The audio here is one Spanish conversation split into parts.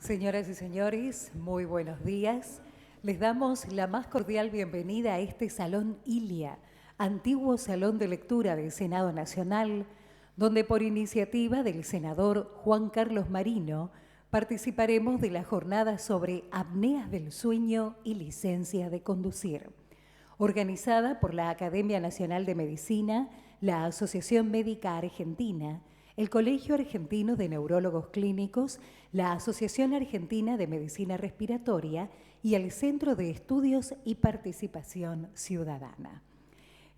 Señoras y señores, muy buenos días. Les damos la más cordial bienvenida a este Salón Ilia, antiguo salón de lectura del Senado Nacional, donde por iniciativa del senador Juan Carlos Marino participaremos de la jornada sobre apneas del sueño y licencia de conducir, organizada por la Academia Nacional de Medicina, la Asociación Médica Argentina, el Colegio Argentino de Neurólogos Clínicos, la Asociación Argentina de Medicina Respiratoria y el Centro de Estudios y Participación Ciudadana.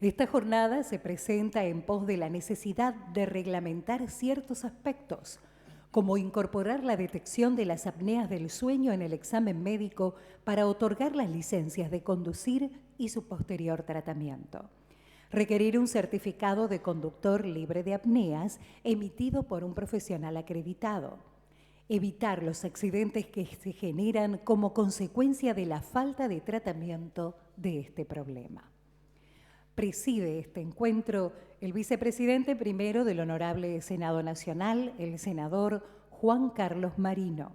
Esta jornada se presenta en pos de la necesidad de reglamentar ciertos aspectos, como incorporar la detección de las apneas del sueño en el examen médico para otorgar las licencias de conducir y su posterior tratamiento. Requerir un certificado de conductor libre de apneas emitido por un profesional acreditado. Evitar los accidentes que se generan como consecuencia de la falta de tratamiento de este problema. Preside este encuentro el vicepresidente primero del Honorable Senado Nacional, el senador Juan Carlos Marino.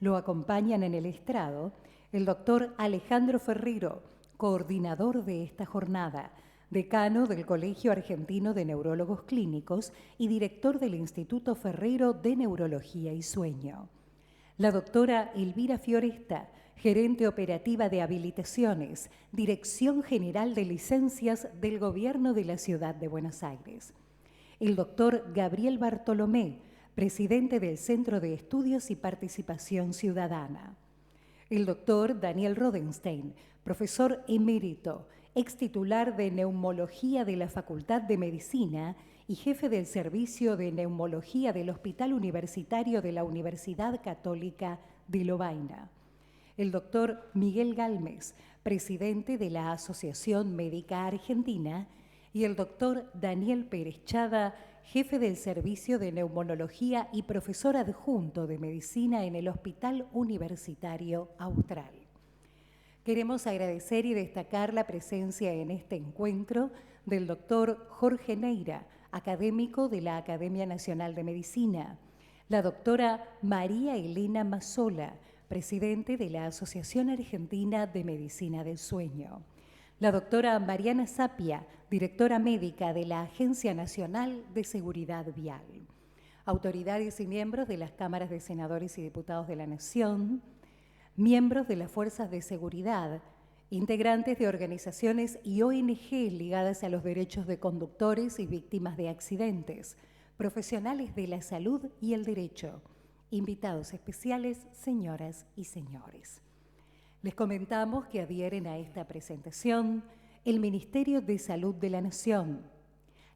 Lo acompañan en el estrado el doctor Alejandro Ferrero, coordinador de esta jornada, decano del Colegio Argentino de Neurólogos Clínicos y director del Instituto Ferrero de Neurología y Sueño. La doctora Elvira Fioresta, gerente operativa de habilitaciones, Dirección General de Licencias del Gobierno de la Ciudad de Buenos Aires. El doctor Gabriel Bartolomé, presidente del Centro de Estudios y Participación Ciudadana. El doctor Daniel Rodenstein, profesor emérito, ex titular de Neumología de la Facultad de Medicina y jefe del Servicio de Neumología del Hospital Universitario de la Universidad Católica de Lovaina. El doctor Miguel Galmes, presidente de la Asociación Médica Argentina, y el doctor Daniel Pérez Chada, jefe del Servicio de Neumonología y profesor adjunto de Medicina en el Hospital Universitario Austral. Queremos agradecer y destacar la presencia en este encuentro del doctor Jorge Neira, académico de la Academia Nacional de Medicina, la doctora María Elena Mazzola, presidente de la Asociación Argentina de Medicina del Sueño, la doctora Mariana Sapia, directora médica de la Agencia Nacional de Seguridad Vial, autoridades y miembros de las cámaras de senadores y diputados de la Nación, miembros de las fuerzas de seguridad, integrantes de organizaciones y ONG ligadas a los derechos de conductores y víctimas de accidentes, profesionales de la salud y el derecho, invitados especiales, señoras y señores. Les comentamos que adhieren a esta presentación el Ministerio de Salud de la Nación,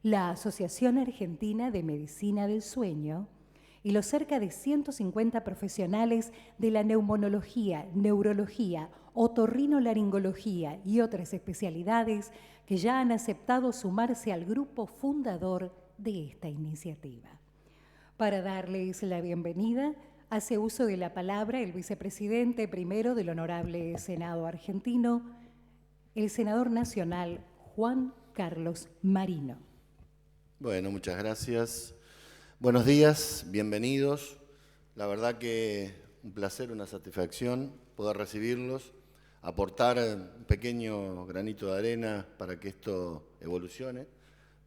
la Asociación Argentina de Medicina del Sueño y los cerca de 150 profesionales de la neumonología, neurología, otorrinolaringología y otras especialidades que ya han aceptado sumarse al grupo fundador de esta iniciativa. Para darles la bienvenida, hace uso de la palabra el vicepresidente primero del Honorable Senado Argentino, el senador nacional Juan Carlos Marino. Bueno, muchas gracias. Buenos días, bienvenidos. La verdad que un placer, una satisfacción poder recibirlos, aportar un pequeño granito de arena para que esto evolucione,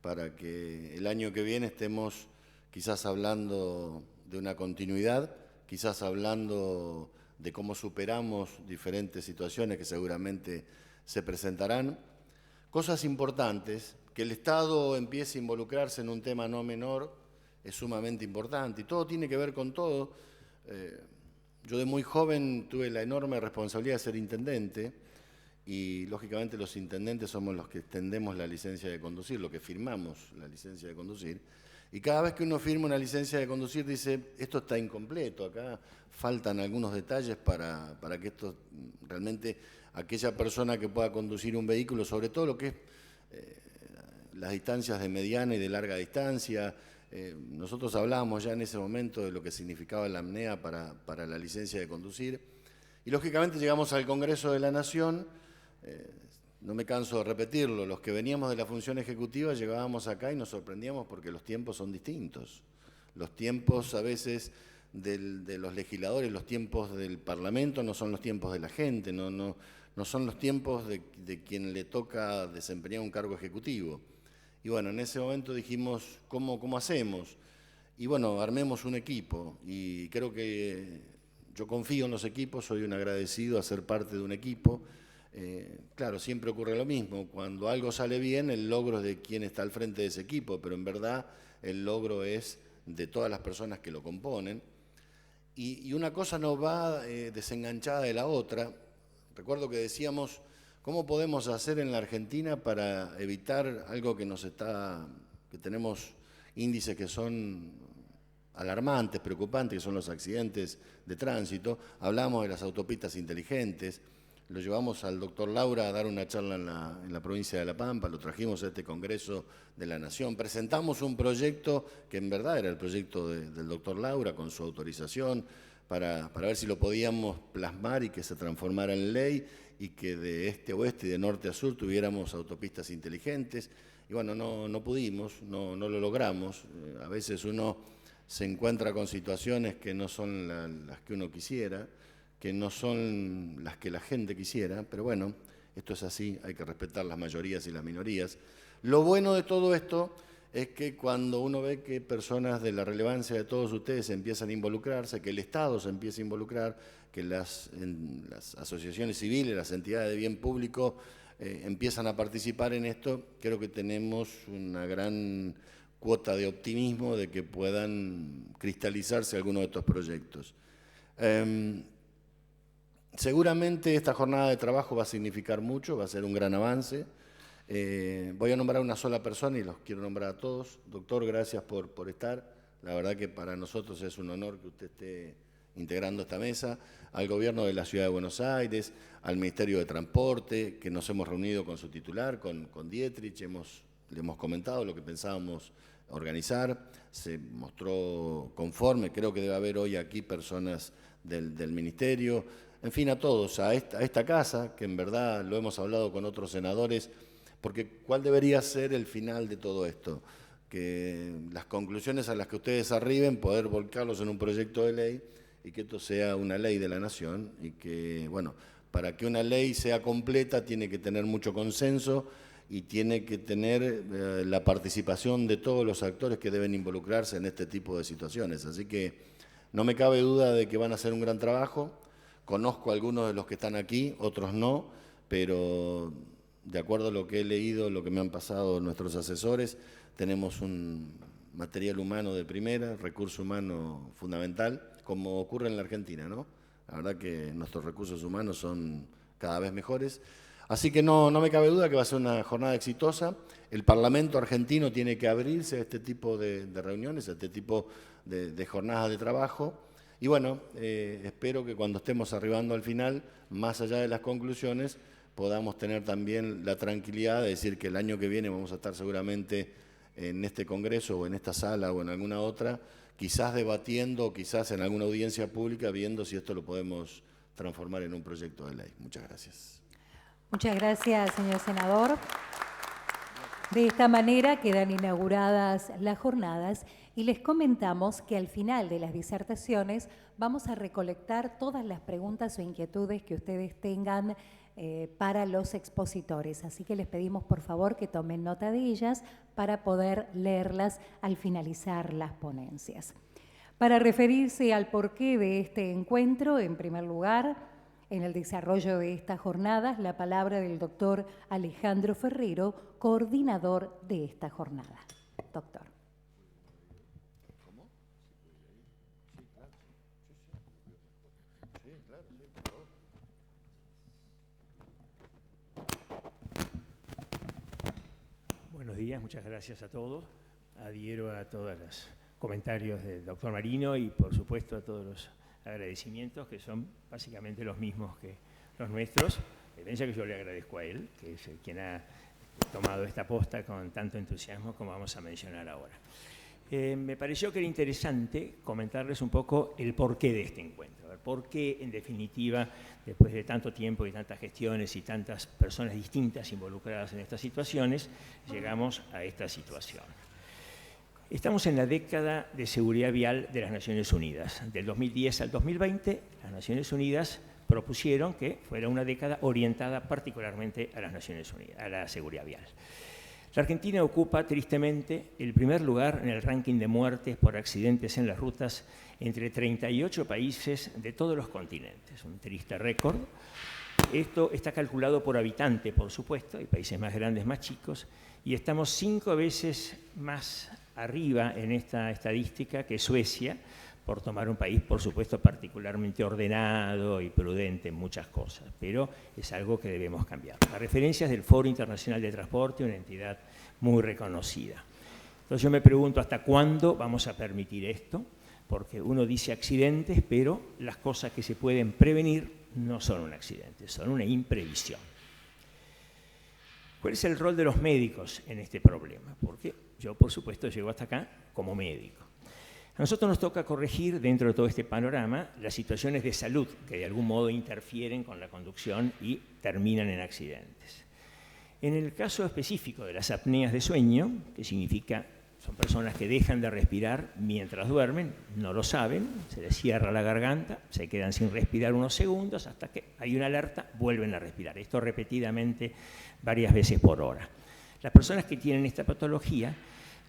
para que el año que viene estemos quizás hablando de una continuidad, quizás hablando de cómo superamos diferentes situaciones que seguramente se presentarán. Cosas importantes, que el Estado empiece a involucrarse en un tema no menor, es sumamente importante y todo tiene que ver con todo. Yo de muy joven tuve la enorme responsabilidad de ser intendente y lógicamente los intendentes somos los que extendemos la licencia de conducir, los que firmamos la licencia de conducir. Y cada vez que uno firma una licencia de conducir dice, esto está incompleto, acá faltan algunos detalles para que esto realmente, aquella persona que pueda conducir un vehículo, sobre todo lo que es las distancias de mediana y de larga distancia. Nosotros hablábamos ya en ese momento de lo que significaba la apnea para la licencia de conducir. Y lógicamente llegamos al Congreso de la Nación, no me canso de repetirlo, los que veníamos de la función ejecutiva llegábamos acá y nos sorprendíamos porque los tiempos son distintos. Los tiempos a veces de los legisladores, los tiempos del Parlamento no son los tiempos de la gente, no son los tiempos de quien le toca desempeñar un cargo ejecutivo. Y bueno, en ese momento dijimos, ¿cómo hacemos? Y bueno, armemos un equipo, y creo que yo confío en los equipos, soy un agradecido a ser parte de un equipo. Claro, siempre ocurre lo mismo, cuando algo sale bien, el logro es de quien está al frente de ese equipo, pero en verdad el logro es de todas las personas que lo componen. Y una cosa no va desenganchada de la otra. Recuerdo que decíamos, ¿cómo podemos hacer en la Argentina para evitar algo que que tenemos índices que son alarmantes, preocupantes, que son los accidentes de tránsito? Hablamos de las autopistas inteligentes, lo llevamos al doctor Laura a dar una charla en la provincia de La Pampa, lo trajimos a este Congreso de la Nación, presentamos un proyecto que en verdad era el proyecto del doctor Laura con su autorización para ver si lo podíamos plasmar y que se transformara en ley y que de este a oeste y de norte a sur tuviéramos autopistas inteligentes. Y bueno, no pudimos, no lo logramos. A veces uno se encuentra con situaciones que no son las que uno quisiera, que no son las que la gente quisiera, pero bueno, esto es así, hay que respetar las mayorías y las minorías. Lo bueno de todo esto es que cuando uno ve que personas de la relevancia de todos ustedes empiezan a involucrarse, que el Estado se empieza a involucrar, que las asociaciones civiles, las entidades de bien público empiezan a participar en esto, creo que tenemos una gran cuota de optimismo de que puedan cristalizarse algunos de estos proyectos. Seguramente esta jornada de trabajo va a significar mucho, va a ser un gran avance. Voy a nombrar una sola persona y los quiero nombrar a todos. Doctor, gracias por estar. La verdad que para nosotros es un honor que usted esté integrando esta mesa. Al Gobierno de la Ciudad de Buenos Aires, al Ministerio de Transporte, que nos hemos reunido con su titular, con Dietrich, le hemos comentado lo que pensábamos organizar, se mostró conforme, creo que debe haber hoy aquí personas del Ministerio, en fin, a todos, a esta casa, que en verdad lo hemos hablado con otros senadores, porque ¿cuál debería ser el final de todo esto? Que las conclusiones a las que ustedes arriben, poder volcarlos en un proyecto de ley y que esto sea una ley de la Nación y que, bueno, para que una ley sea completa tiene que tener mucho consenso y tiene que tener la participación de todos los actores que deben involucrarse en este tipo de situaciones. Así que no me cabe duda de que van a hacer un gran trabajo. Conozco a algunos de los que están aquí, otros no, pero de acuerdo a lo que he leído, lo que me han pasado nuestros asesores, tenemos un material humano de primera, recurso humano fundamental, como ocurre en la Argentina, ¿no? La verdad que nuestros recursos humanos son cada vez mejores. Así que no me cabe duda que va a ser una jornada exitosa. El Parlamento argentino tiene que abrirse a este tipo de reuniones, a este tipo de jornadas de trabajo. Y bueno, espero que cuando estemos arribando al final, más allá de las conclusiones, podamos tener también la tranquilidad de decir que el año que viene vamos a estar seguramente en este Congreso o en esta sala o en alguna otra, quizás debatiendo o quizás en alguna audiencia pública viendo si esto lo podemos transformar en un proyecto de ley. Muchas gracias. Muchas gracias, señor senador. De esta manera quedan inauguradas las jornadas y les comentamos que al final de las disertaciones vamos a recolectar todas las preguntas o inquietudes que ustedes tengan para los expositores. Así que les pedimos por favor que tomen nota de ellas para poder leerlas al finalizar las ponencias. Para referirse al porqué de este encuentro, en primer lugar, en el desarrollo de estas jornadas, la palabra del doctor Alejandro Ferrero, coordinador de esta jornada. Doctor. ¿Cómo? Sí, claro. Sí, claro, sí, por favor. Buenos días, muchas gracias a todos. Adhiero a todos los comentarios del doctor Marino y, por supuesto, a todos los agradecimientos que son básicamente los mismos que los nuestros. Evidencia que yo le agradezco a él, que es quien ha tomado esta posta con tanto entusiasmo como vamos a mencionar ahora. Me pareció que era interesante comentarles un poco el porqué de este encuentro. A ver, por qué, en definitiva, después de tanto tiempo y tantas gestiones y tantas personas distintas involucradas en estas situaciones, llegamos a esta situación. Estamos en la década de seguridad vial de las Naciones Unidas. Del 2010 al 2020, las Naciones Unidas propusieron que fuera una década orientada particularmente a las Naciones Unidas, a la seguridad vial. La Argentina ocupa tristemente el primer lugar en el ranking de muertes por accidentes en las rutas entre 38 países de todos los continentes. Un triste récord. Esto está calculado por habitante, por supuesto, hay países más grandes, más chicos, y estamos 5 veces más arriba en esta estadística que Suecia, por tomar un país, por supuesto, particularmente ordenado y prudente en muchas cosas, pero es algo que debemos cambiar. La referencia es del Foro Internacional de Transporte, una entidad muy reconocida. Entonces yo me pregunto, ¿hasta cuándo vamos a permitir esto? Porque uno dice accidentes, pero las cosas que se pueden prevenir no son un accidente, son una imprevisión. ¿Cuál es el rol de los médicos en este problema? Porque yo, por supuesto, llego hasta acá como médico. A nosotros nos toca corregir, dentro de todo este panorama, las situaciones de salud que de algún modo interfieren con la conducción y terminan en accidentes. En el caso específico de las apneas de sueño, que significa son personas que dejan de respirar mientras duermen, no lo saben, se les cierra la garganta, se quedan sin respirar unos segundos hasta que hay una alerta, vuelven a respirar. Esto repetidamente varias veces por hora. Las personas que tienen esta patología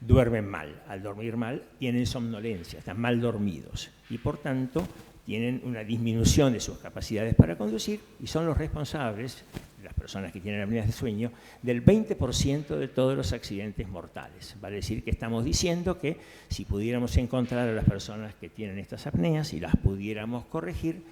duermen mal. Al dormir mal tienen somnolencia, están mal dormidos y por tanto tienen una disminución de sus capacidades para conducir y son los responsables, las personas que tienen apneas de sueño, del 20% de todos los accidentes mortales. Vale decir que estamos diciendo que si pudiéramos encontrar a las personas que tienen estas apneas y las pudiéramos corregir,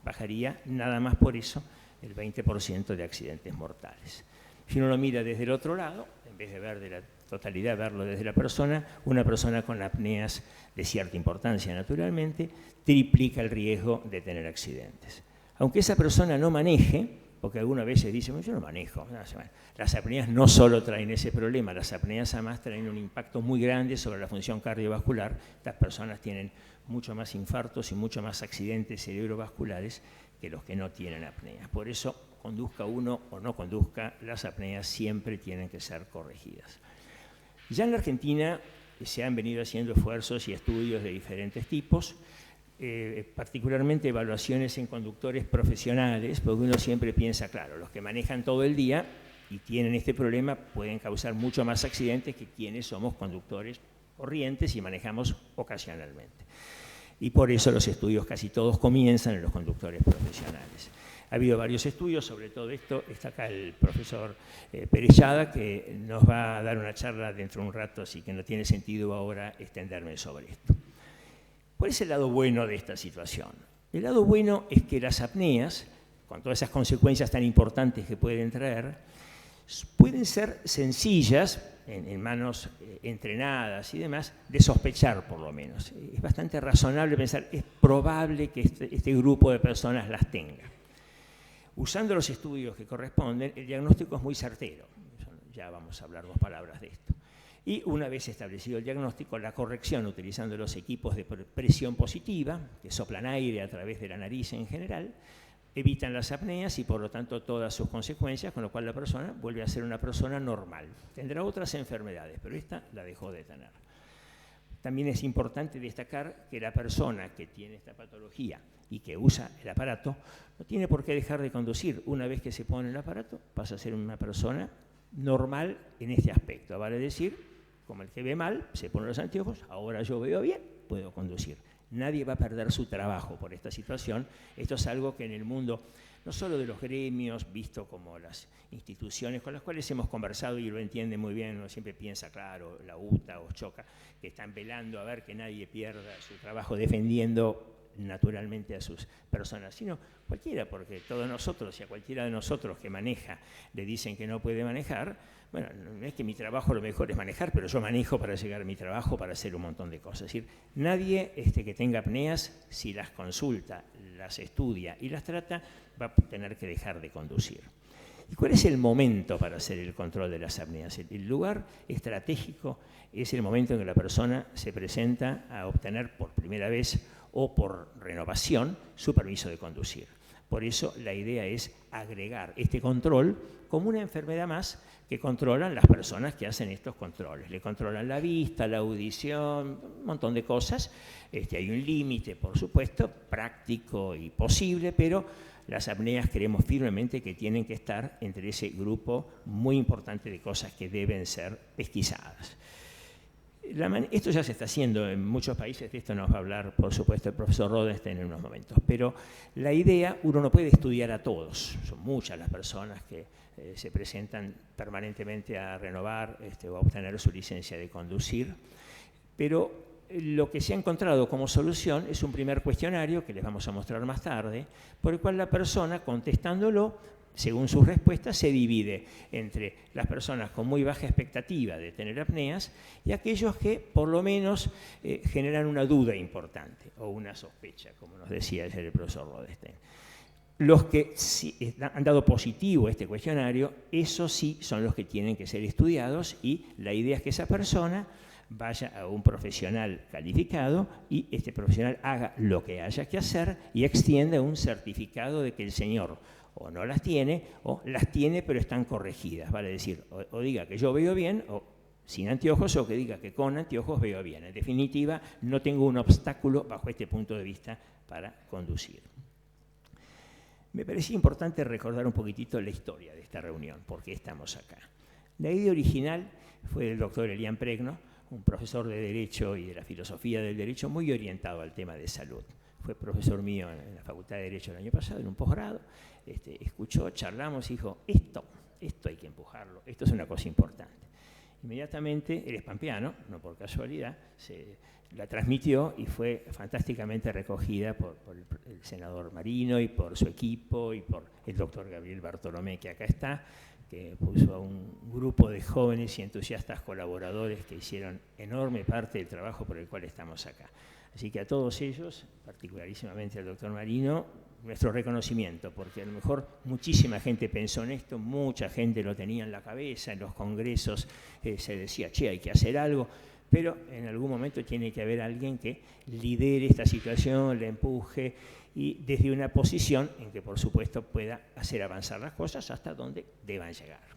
bajaría nada más por eso el 20% de accidentes mortales. Si uno lo mira desde el otro lado, en vez de ver de la totalidad, verlo desde la persona, una persona con apneas de cierta importancia, naturalmente, triplica el riesgo de tener accidentes. Aunque esa persona no maneje, porque algunas veces dicen, yo no manejo. Las apneas no solo traen ese problema, las apneas además traen un impacto muy grande sobre la función cardiovascular. Estas personas tienen mucho más infartos y mucho más accidentes cerebrovasculares que los que no tienen apneas. Por eso, conduzca uno o no conduzca, las apneas siempre tienen que ser corregidas. Ya en la Argentina se han venido haciendo esfuerzos y estudios de diferentes tipos, particularmente evaluaciones en conductores profesionales, porque uno siempre piensa, claro, los que manejan todo el día y tienen este problema pueden causar mucho más accidentes que quienes somos conductores corrientes y manejamos ocasionalmente. Y por eso los estudios casi todos comienzan en los conductores profesionales. Ha habido varios estudios sobre todo esto. Está acá el profesor Perellada, que nos va a dar una charla dentro de un rato, así que no tiene sentido ahora extenderme sobre esto. ¿Cuál es el lado bueno de esta situación? El lado bueno es que las apneas, con todas esas consecuencias tan importantes que pueden traer, pueden ser sencillas, en manos entrenadas y demás, de sospechar por lo menos. Es bastante razonable pensar, es probable que este grupo de personas las tenga. Usando los estudios que corresponden, el diagnóstico es muy certero. Ya vamos a hablar 2 palabras de esto. Y una vez establecido el diagnóstico, la corrección utilizando los equipos de presión positiva, que soplan aire a través de la nariz en general, evitan las apneas y por lo tanto todas sus consecuencias, con lo cual la persona vuelve a ser una persona normal. Tendrá otras enfermedades, pero esta la dejó de tener. También es importante destacar que la persona que tiene esta patología y que usa el aparato no tiene por qué dejar de conducir. Una vez que se pone el aparato, pasa a ser una persona normal en este aspecto. Vale decir, como el que ve mal, se pone los anteojos, ahora yo veo bien, puedo conducir. Nadie va a perder su trabajo por esta situación. Esto es algo que en el mundo, no solo de los gremios, visto como las instituciones con las cuales hemos conversado y lo entiende muy bien, uno siempre piensa, claro, la UTA o Choca, que están velando a ver que nadie pierda su trabajo defendiendo naturalmente a sus personas, sino cualquiera, porque todos nosotros, si a cualquiera de nosotros que maneja le dicen que no puede manejar, bueno, no es que mi trabajo lo mejor es manejar, pero yo manejo para llegar a mi trabajo, para hacer un montón de cosas. Es decir, nadie que tenga apneas, si las consulta, las estudia y las trata, va a tener que dejar de conducir. ¿Y cuál es el momento para hacer el control de las apneas? El lugar estratégico es el momento en que la persona se presenta a obtener por primera vez o por renovación su permiso de conducir. Por eso la idea es agregar este control como una enfermedad más que controlan las personas que hacen estos controles. Le controlan la vista, la audición, un montón de cosas. Hay un límite, por supuesto, práctico y posible, pero las apneas creemos firmemente que tienen que estar entre ese grupo muy importante de cosas que deben ser pesquisadas. Esto ya se está haciendo en muchos países, de esto nos va a hablar, por supuesto, el profesor Rodenstein en unos momentos, pero la idea, uno no puede estudiar a todos, son muchas las personas que se presentan permanentemente a renovar o a obtener su licencia de conducir, pero lo que se ha encontrado como solución es un primer cuestionario, que les vamos a mostrar más tarde, por el cual la persona, contestándolo, según sus respuestas, se divide entre las personas con muy baja expectativa de tener apneas y aquellos que por lo menos generan una duda importante o una sospecha, como nos decía ayer el profesor Rodenstein. Los que sí han dado positivo a este cuestionario, esos sí son los que tienen que ser estudiados y la idea es que esa persona vaya a un profesional calificado y este profesional haga lo que haya que hacer y extienda un certificado de que el señor o no las tiene, o las tiene pero están corregidas, vale decir, o diga que yo veo bien, o sin anteojos, o que diga que con anteojos veo bien. En definitiva, no tengo un obstáculo bajo este punto de vista para conducir. Me parecía importante recordar un poquitito la historia de esta reunión, porque estamos acá. La idea original fue del doctor Elian Pregno, un profesor de Derecho y de la filosofía del Derecho muy orientado al tema de salud. Fue profesor mío en la Facultad de Derecho el año pasado, en un posgrado. Escuchó, charlamos y dijo, esto hay que empujarlo, esto es una cosa importante. Inmediatamente, él es pampeano, no por casualidad, se la transmitió y fue fantásticamente recogida por el senador Marino y por su equipo y por el doctor Gabriel Bartolomé, que acá está, que puso a un grupo de jóvenes y entusiastas colaboradores que hicieron enorme parte del trabajo por el cual estamos acá. Así que a todos ellos, particularísimamente al doctor Marino, nuestro reconocimiento, porque a lo mejor muchísima gente pensó en esto, mucha gente lo tenía en la cabeza, en los congresos se decía, che, hay que hacer algo, pero en algún momento tiene que haber alguien que lidere esta situación, la empuje, y desde una posición en que, por supuesto, pueda hacer avanzar las cosas hasta donde deban llegar.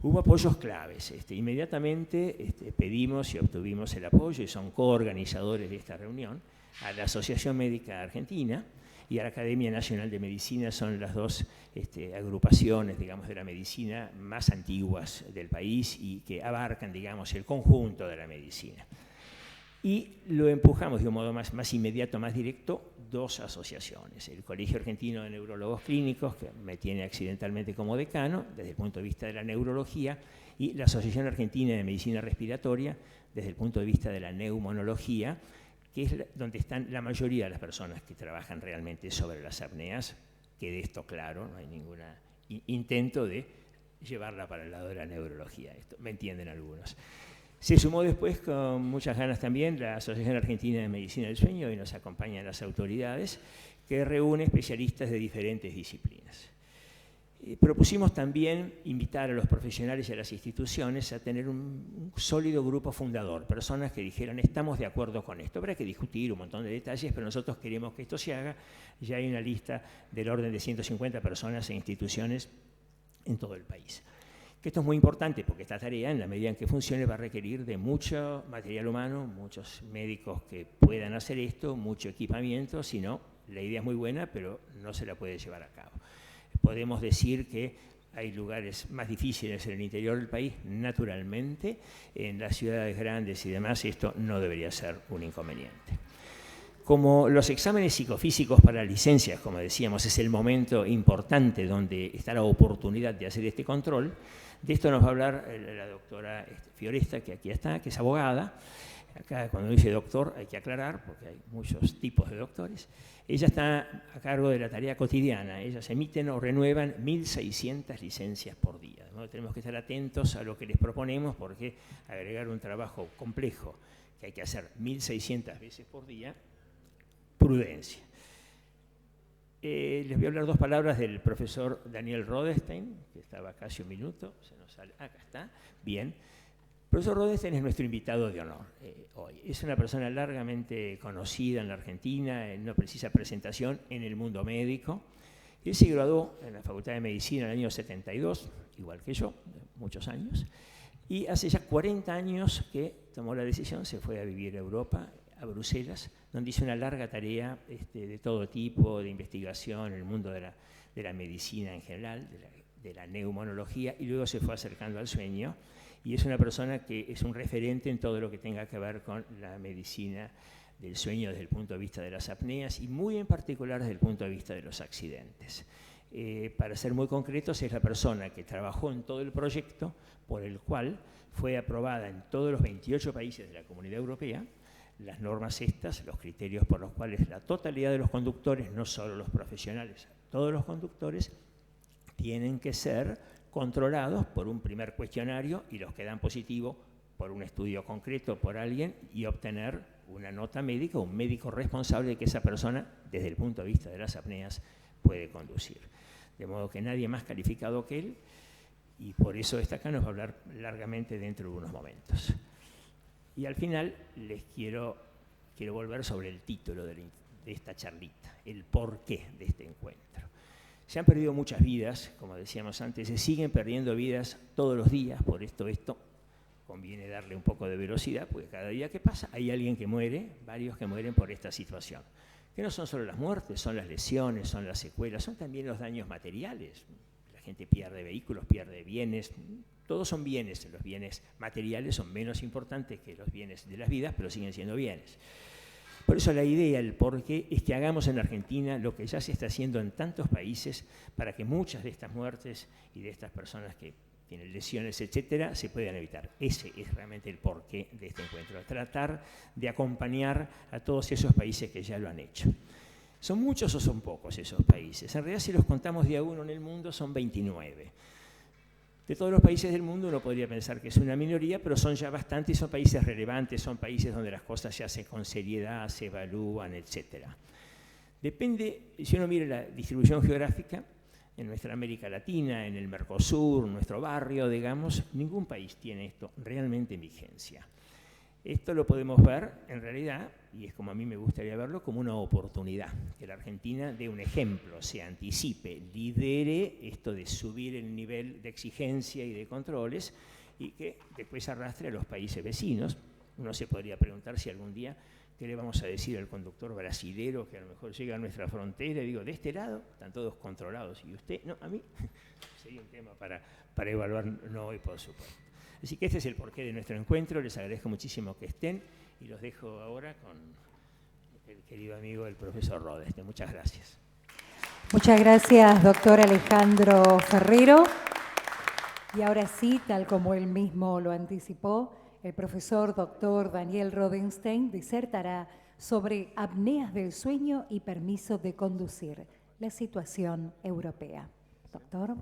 Hubo apoyos claves. Inmediatamente pedimos y obtuvimos el apoyo, y son coorganizadores de esta reunión, a la Asociación Médica Argentina y a la Academia Nacional de Medicina. Son las dos agrupaciones, digamos, de la medicina más antiguas del país y que abarcan, digamos, el conjunto de la medicina. Y lo empujamos de un modo más inmediato, más directo, dos asociaciones. El Colegio Argentino de Neurólogos Clínicos, que me tiene accidentalmente como decano, desde el punto de vista de la neurología, y la Asociación Argentina de Medicina Respiratoria, desde el punto de vista de la neumonología, que es donde están la mayoría de las personas que trabajan realmente sobre las apneas. Quede esto claro, no hay ningún intento de llevarla para el lado de la neurología. Esto, me entienden algunos. Se sumó después con muchas ganas también la Asociación Argentina de Medicina del Sueño, y nos acompañan las autoridades, que reúne especialistas de diferentes disciplinas. Propusimos también invitar a los profesionales y a las instituciones a tener un sólido grupo fundador, personas que dijeran, estamos de acuerdo con esto. Habrá que discutir un montón de detalles, pero nosotros queremos que esto se haga. Ya hay una lista del orden de 150 personas e instituciones en todo el país. Que esto es muy importante porque esta tarea, en la medida en que funcione, va a requerir de mucho material humano, muchos médicos que puedan hacer esto, mucho equipamiento. Si no, la idea es muy buena, pero no se la puede llevar a cabo. Podemos decir que hay lugares más difíciles en el interior del país, naturalmente. En las ciudades grandes y demás esto no debería ser un inconveniente. Como los exámenes psicofísicos para licencias, como decíamos, es el momento importante donde está la oportunidad de hacer este control, de esto nos va a hablar la doctora Fioresta, que aquí está, que es abogada. Acá, cuando dice doctor, hay que aclarar, porque hay muchos tipos de doctores. Ella está a cargo de la tarea cotidiana. Ellas emiten o renuevan 1.600 licencias por día. ¿No? Tenemos que estar atentos a lo que les proponemos, porque agregar un trabajo complejo que hay que hacer 1.600 veces por día, prudencia. Les voy a hablar dos palabras del profesor Daniel Rodenstein, que estaba casi un minuto, se nos sale, acá está, bien. El profesor Rodenstein es nuestro invitado de honor hoy. Es una persona largamente conocida en la Argentina, no precisa presentación en el mundo médico. Él se graduó en la Facultad de Medicina en el año 72, igual que yo, muchos años, y hace ya 40 años que tomó la decisión, se fue a vivir a Europa, a Bruselas, donde hizo una larga tarea de todo tipo, de investigación en el mundo de la medicina en general, de la neumonología, y luego se fue acercando al sueño, y es una persona que es un referente en todo lo que tenga que ver con la medicina del sueño desde el punto de vista de las apneas y muy en particular desde el punto de vista de los accidentes. Para ser muy concretos, es la persona que trabajó en todo el proyecto por el cual fue aprobada en todos los 28 países de la Comunidad Europea las normas estas, los criterios por los cuales la totalidad de los conductores, no solo los profesionales, todos los conductores tienen que ser controlados por un primer cuestionario y los que dan positivo por un estudio concreto por alguien y obtener una nota médica, un médico responsable de que esa persona, desde el punto de vista de las apneas, puede conducir. De modo que nadie más calificado que él, y por eso está acá, nos va a hablar largamente dentro de unos momentos. Y al final les quiero volver sobre el título de esta charlita, el porqué de este encuentro. Se han perdido muchas vidas, como decíamos antes, se siguen perdiendo vidas todos los días, por esto conviene darle un poco de velocidad, porque cada día que pasa hay alguien que muere, varios que mueren por esta situación. Que no son solo las muertes, son las lesiones, son las secuelas, son también los daños materiales. La gente pierde vehículos, pierde bienes, todos son bienes, los bienes materiales son menos importantes que los bienes de las vidas, pero siguen siendo bienes. Por eso la idea, el porqué, es que hagamos en Argentina lo que ya se está haciendo en tantos países para que muchas de estas muertes y de estas personas que tienen lesiones, etcétera, se puedan evitar. Ese es realmente el porqué de este encuentro, tratar de acompañar a todos esos países que ya lo han hecho. ¿Son muchos o son pocos esos países? En realidad, si los contamos de a uno en el mundo, son 29. De todos los países del mundo uno podría pensar que es una minoría, pero son ya bastantes, son países relevantes, son países donde las cosas se hacen con seriedad, se evalúan, etcétera. Depende, si uno mira la distribución geográfica, en nuestra América Latina, en el Mercosur, nuestro barrio, digamos, ningún país tiene esto realmente en vigencia. Esto lo podemos ver, en realidad, y es como a mí me gustaría verlo, como una oportunidad. Que la Argentina dé un ejemplo, se anticipe, lidere esto de subir el nivel de exigencia y de controles y que después arrastre a los países vecinos. Uno se podría preguntar si algún día, ¿qué le vamos a decir al conductor brasilero que a lo mejor llega a nuestra frontera y digo, de este lado están todos controlados y usted, no, a mí? Sería un tema para evaluar, no hoy por supuesto. Así que este es el porqué de nuestro encuentro, les agradezco muchísimo que estén y los dejo ahora con el querido amigo, el profesor Rodenstein. Muchas gracias. Muchas gracias, doctor Alejandro Ferrero. Y ahora sí, tal como él mismo lo anticipó, el profesor doctor Daniel Rodenstein disertará sobre apneas del sueño y permiso de conducir, la situación europea. Doctor.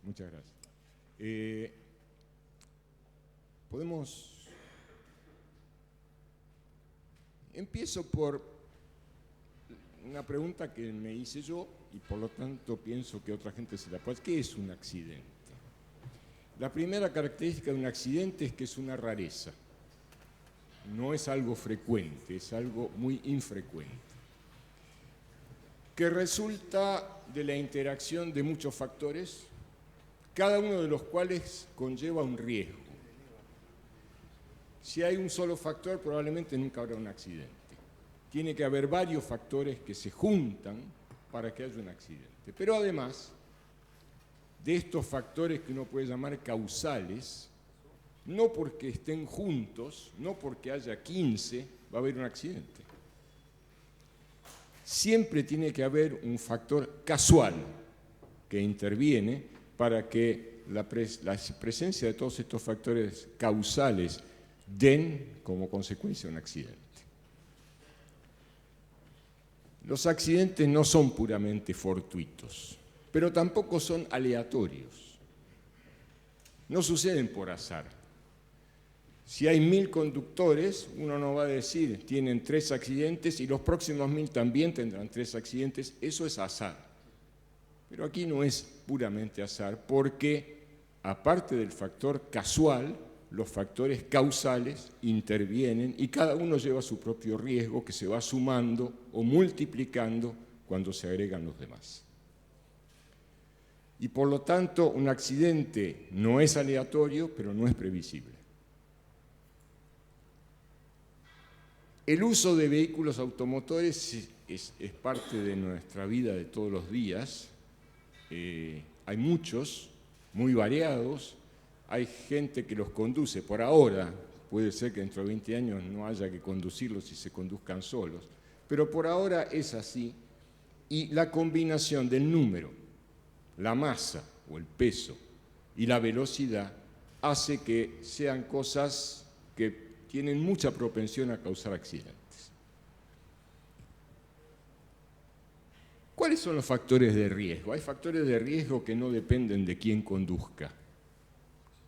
Muchas gracias. Empiezo por una pregunta que me hice yo y por lo tanto pienso que otra gente se la puede. ¿Qué es un accidente? La primera característica de un accidente es que es una rareza. No es algo frecuente, es algo muy infrecuente, que resulta de la interacción de muchos factores cada uno de los cuales conlleva un riesgo. Si hay un solo factor, probablemente nunca habrá un accidente. Tiene que haber varios factores que se juntan para que haya un accidente. Pero además de estos factores que uno puede llamar causales, no porque estén juntos, no porque haya 15, va a haber un accidente. Siempre tiene que haber un factor casual que interviene para que la presencia de todos estos factores causales den como consecuencia un accidente. Los accidentes no son puramente fortuitos, pero tampoco son aleatorios. No suceden por azar. Si hay 1000 conductores, uno no va a decir tienen 3 accidentes y los próximos 1000 también tendrán 3 accidentes. Eso es azar. Pero aquí no es puramente azar porque, aparte del factor casual, los factores causales intervienen y cada uno lleva su propio riesgo que se va sumando o multiplicando cuando se agregan los demás. Y por lo tanto, un accidente no es aleatorio, pero no es previsible. El uso de vehículos automotores es parte de nuestra vida de todos los días. Hay muchos, muy variados. Hay gente que los conduce por ahora. Puede ser que dentro de 20 años no haya que conducirlos y se conduzcan solos. Pero por ahora es así. Y la combinación del número, la masa o el peso y la velocidad hace que sean cosas que tienen mucha propensión a causar accidentes. ¿Cuáles son los factores de riesgo? Hay factores de riesgo que no dependen de quién conduzca.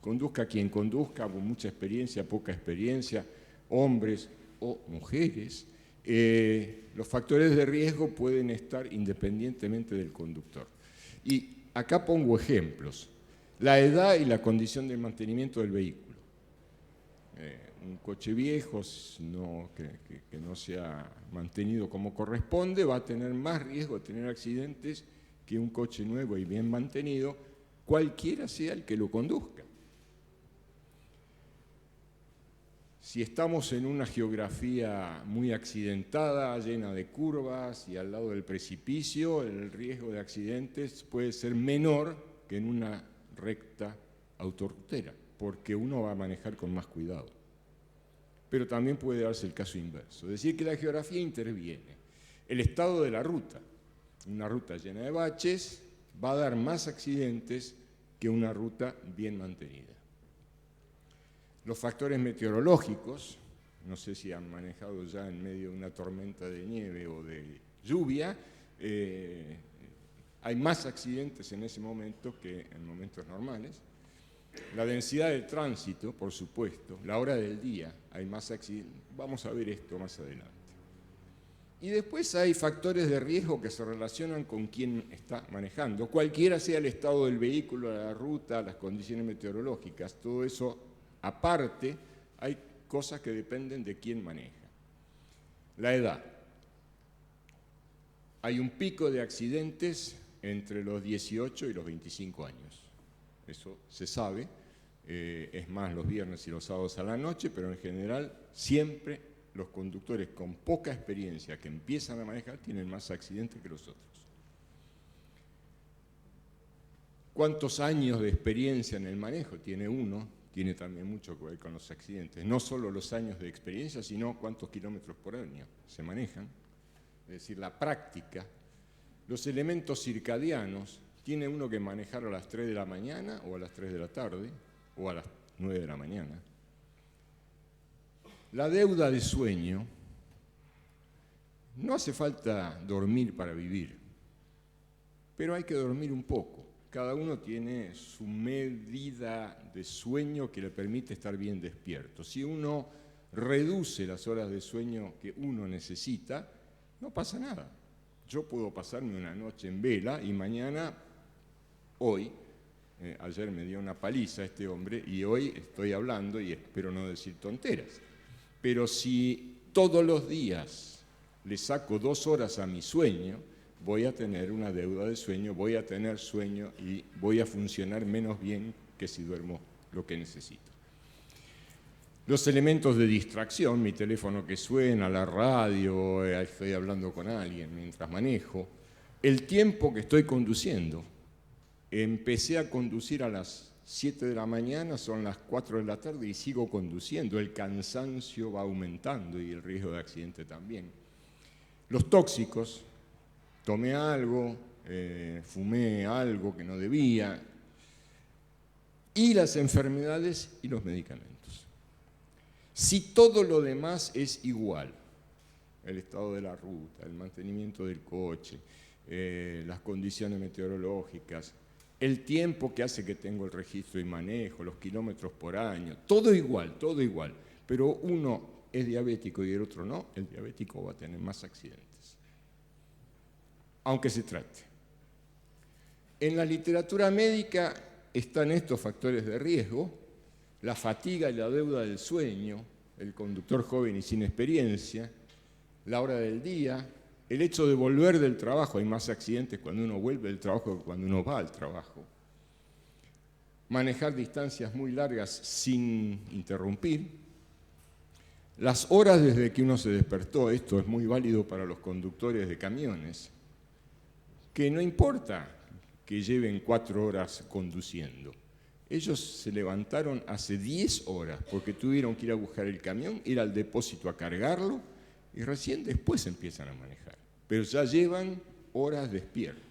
Conduzca quien conduzca, con mucha experiencia, poca experiencia, hombres o mujeres. Los factores de riesgo pueden estar independientemente del conductor. Y acá pongo ejemplos. La edad y la condición de mantenimiento del vehículo. Un coche viejo que no se ha mantenido como corresponde va a tener más riesgo de tener accidentes que un coche nuevo y bien mantenido, cualquiera sea el que lo conduzca. Si estamos en una geografía muy accidentada, llena de curvas y al lado del precipicio, el riesgo de accidentes puede ser menor que en una recta autorrutera, porque uno va a manejar con más cuidado. Pero también puede darse el caso inverso, es decir, que la geografía interviene. El estado de la ruta, una ruta llena de baches, va a dar más accidentes que una ruta bien mantenida. Los factores meteorológicos, no sé si han manejado ya en medio de una tormenta de nieve o de lluvia, hay más accidentes en ese momento que en momentos normales. La densidad del tránsito, por supuesto, la hora del día, hay más accidentes. Vamos a ver esto más adelante. Y después hay factores de riesgo que se relacionan con quién está manejando, cualquiera sea el estado del vehículo, la ruta, las condiciones meteorológicas, todo eso aparte, hay cosas que dependen de quién maneja. La edad. Hay un pico de accidentes entre los 18 y los 25 años. Eso se sabe, es más los viernes y los sábados a la noche, pero en general siempre los conductores con poca experiencia que empiezan a manejar tienen más accidentes que los otros. ¿Cuántos años de experiencia en el manejo tiene uno? Tiene también mucho que ver con los accidentes. No solo los años de experiencia, sino cuántos kilómetros por año se manejan. Es decir, la práctica. Los elementos circadianos. Tiene uno que manejar a las 3 de la mañana o a las 3 de la tarde o a las 9 de la mañana. La deuda de sueño, no hace falta dormir para vivir, pero hay que dormir un poco. Cada uno tiene su medida de sueño que le permite estar bien despierto. Si uno reduce las horas de sueño que uno necesita, no pasa nada. Yo puedo pasarme una noche en vela y mañana... Hoy, ayer me dio una paliza este hombre y hoy estoy hablando y espero no decir tonteras. Pero si todos los días le saco 2 horas a mi sueño, voy a tener una deuda de sueño, voy a tener sueño y voy a funcionar menos bien que si duermo lo que necesito. Los elementos de distracción, mi teléfono que suena, la radio, estoy hablando con alguien mientras manejo, el tiempo que estoy conduciendo. Empecé a conducir a las 7 de la mañana, son las 4 de la tarde y sigo conduciendo. El cansancio va aumentando y el riesgo de accidente también. Los tóxicos, tomé algo, fumé algo que no debía, y las enfermedades y los medicamentos. Si todo lo demás es igual, el estado de la ruta, el mantenimiento del coche, las condiciones meteorológicas, el tiempo que hace que tengo el registro y manejo, los kilómetros por año, todo igual, pero uno es diabético y el otro no, el diabético va a tener más accidentes, aunque se trate. En la literatura médica están estos factores de riesgo: la fatiga y la deuda del sueño, el conductor joven y sin experiencia, la hora del día, el hecho de volver del trabajo. Hay más accidentes cuando uno vuelve del trabajo que cuando uno va al trabajo. Manejar distancias muy largas sin interrumpir. Las horas desde que uno se despertó, esto es muy válido para los conductores de camiones, que no importa que lleven 4 horas conduciendo. Ellos se levantaron hace 10 horas porque tuvieron que ir a buscar el camión, ir al depósito a cargarlo y recién después empiezan a manejar. Pero ya llevan horas despiertos.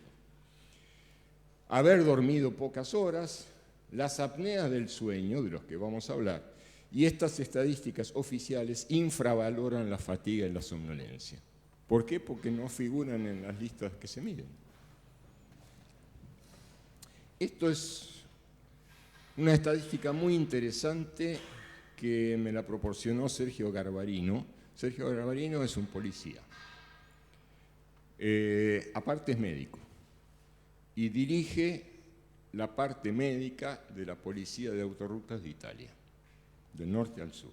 Haber dormido pocas horas, las apneas del sueño, de los que vamos a hablar, y estas estadísticas oficiales infravaloran la fatiga y la somnolencia. ¿Por qué? Porque no figuran en las listas que se miden. Esto es una estadística muy interesante que me la proporcionó Sergio Garbarino. Sergio Garbarino es un policía. Aparte es médico y dirige la parte médica de la Policía de Autorrutas de Italia, del norte al sur.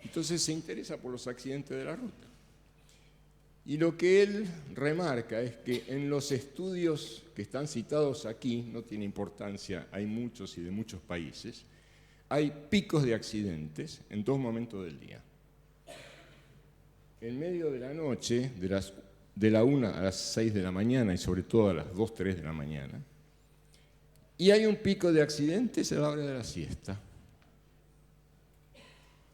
Entonces se interesa por los accidentes de la ruta. Y lo que él remarca es que en los estudios que están citados aquí, no tiene importancia, hay muchos y de muchos países, hay picos de accidentes en 2 momentos del día. En medio de la noche, de la 1 a las 6 de la mañana y sobre todo a las 2, 3 de la mañana, y hay un pico de accidentes a la hora de la siesta.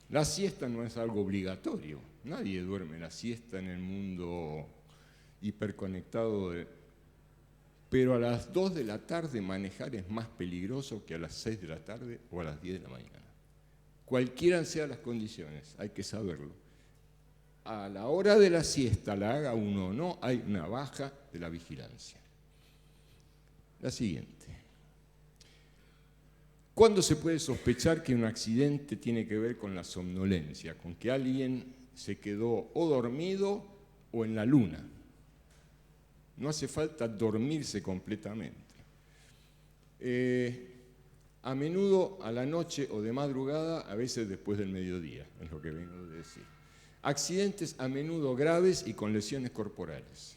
La siesta no es algo obligatorio, nadie duerme la siesta en el mundo hiperconectado, pero a las 2 de la tarde manejar es más peligroso que a las 6 de la tarde o a las 10 de la mañana. Cualquiera sean las condiciones, hay que saberlo. A la hora de la siesta, la haga uno o no, hay una baja de la vigilancia. La siguiente. ¿Cuándo se puede sospechar que un accidente tiene que ver con la somnolencia? Con que alguien se quedó o dormido o en la luna. No hace falta dormirse completamente. A menudo a la noche o de madrugada, a veces después del mediodía, es lo que vengo de decir. Accidentes a menudo graves y con lesiones corporales.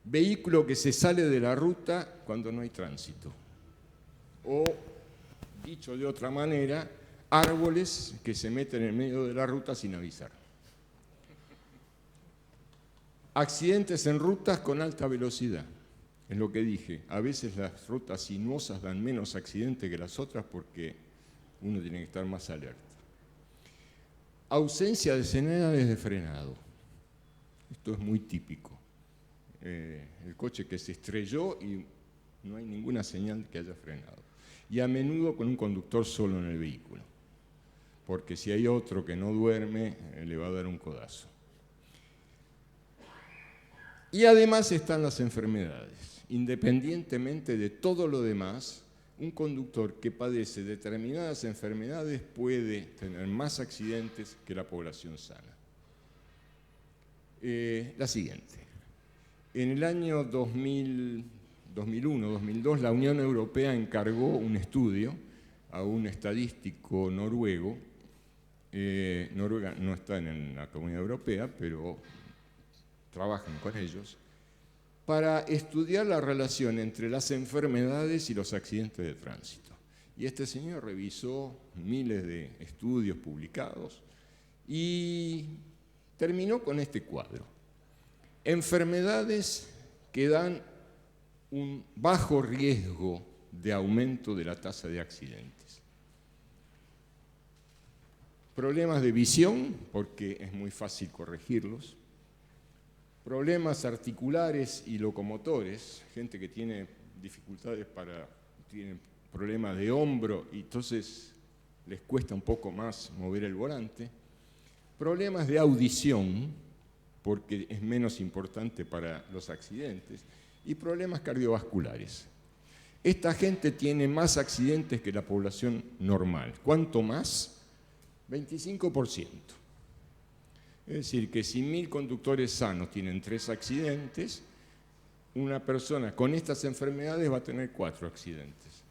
Vehículo que se sale de la ruta cuando no hay tránsito. O, dicho de otra manera, árboles que se meten en medio de la ruta sin avisar. Accidentes en rutas con alta velocidad. Es lo que dije, a veces las rutas sinuosas dan menos accidentes que las otras porque uno tiene que estar más alerta. Ausencia de señales de frenado. Esto es muy típico. El coche que se estrelló y no hay ninguna señal que haya frenado. Y a menudo con un conductor solo en el vehículo, porque si hay otro que no duerme, le va a dar un codazo. Y además están las enfermedades. Independientemente de todo lo demás, un conductor que padece determinadas enfermedades puede tener más accidentes que la población sana. La siguiente. En el año 2001-2002, la Unión Europea encargó un estudio a un estadístico noruego. Noruega no está en la Comunidad Europea, pero trabajan con ellos, para estudiar la relación entre las enfermedades y los accidentes de tránsito. Y este señor revisó miles de estudios publicados y terminó con este cuadro. Enfermedades que dan un bajo riesgo de aumento de la tasa de accidentes. Problemas de visión, porque es muy fácil corregirlos. Problemas articulares y locomotores, gente que tiene dificultades tiene problemas de hombro y entonces les cuesta un poco más mover el volante. Problemas de audición, porque es menos importante para los accidentes, y problemas cardiovasculares. Esta gente tiene más accidentes que la población normal. ¿Cuánto más? 25%. Es decir, que si 1000 conductores sanos tienen 3 accidentes, una persona con estas enfermedades va a tener 4 accidentes.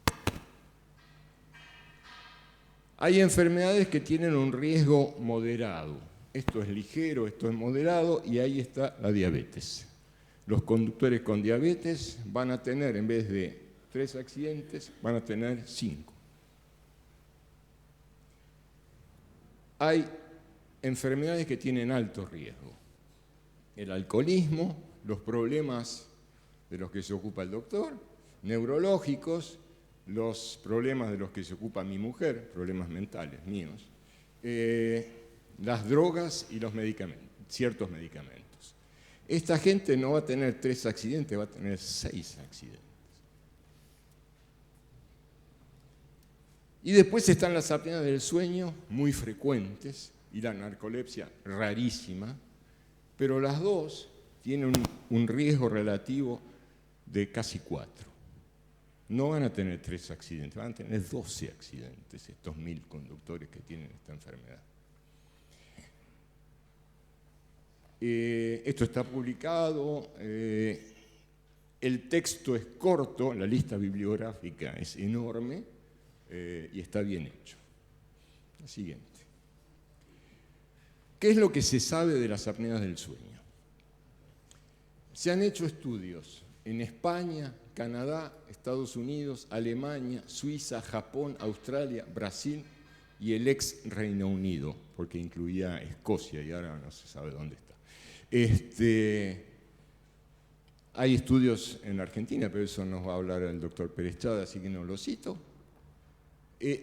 Hay enfermedades que tienen un riesgo moderado. Esto es ligero, esto es moderado, y ahí está la diabetes. Los conductores con diabetes van a tener, en vez de 3 accidentes, van a tener 5. Hay enfermedades que tienen alto riesgo. El alcoholismo, los problemas de los que se ocupa el doctor, neurológicos, los problemas de los que se ocupa mi mujer, problemas mentales míos, las drogas y los medicamentos, ciertos medicamentos. Esta gente no va a tener 3 accidentes, va a tener 6 accidentes. Y después están las apneas del sueño, muy frecuentes, y la narcolepsia, rarísima, pero las dos tienen un riesgo relativo de casi 4. No van a tener 3 accidentes, van a tener 12 accidentes estos 1000 conductores que tienen esta enfermedad. Esto está publicado, el texto es corto, la lista bibliográfica es enorme y está bien hecho. La siguiente. ¿Qué es lo que se sabe de las apneas del sueño? Se han hecho estudios en España, Canadá, Estados Unidos, Alemania, Suiza, Japón, Australia, Brasil y el ex Reino Unido, porque incluía Escocia y ahora no se sabe dónde está. Hay estudios en Argentina, pero eso nos va a hablar el doctor Pérez Chada, así que no lo cito.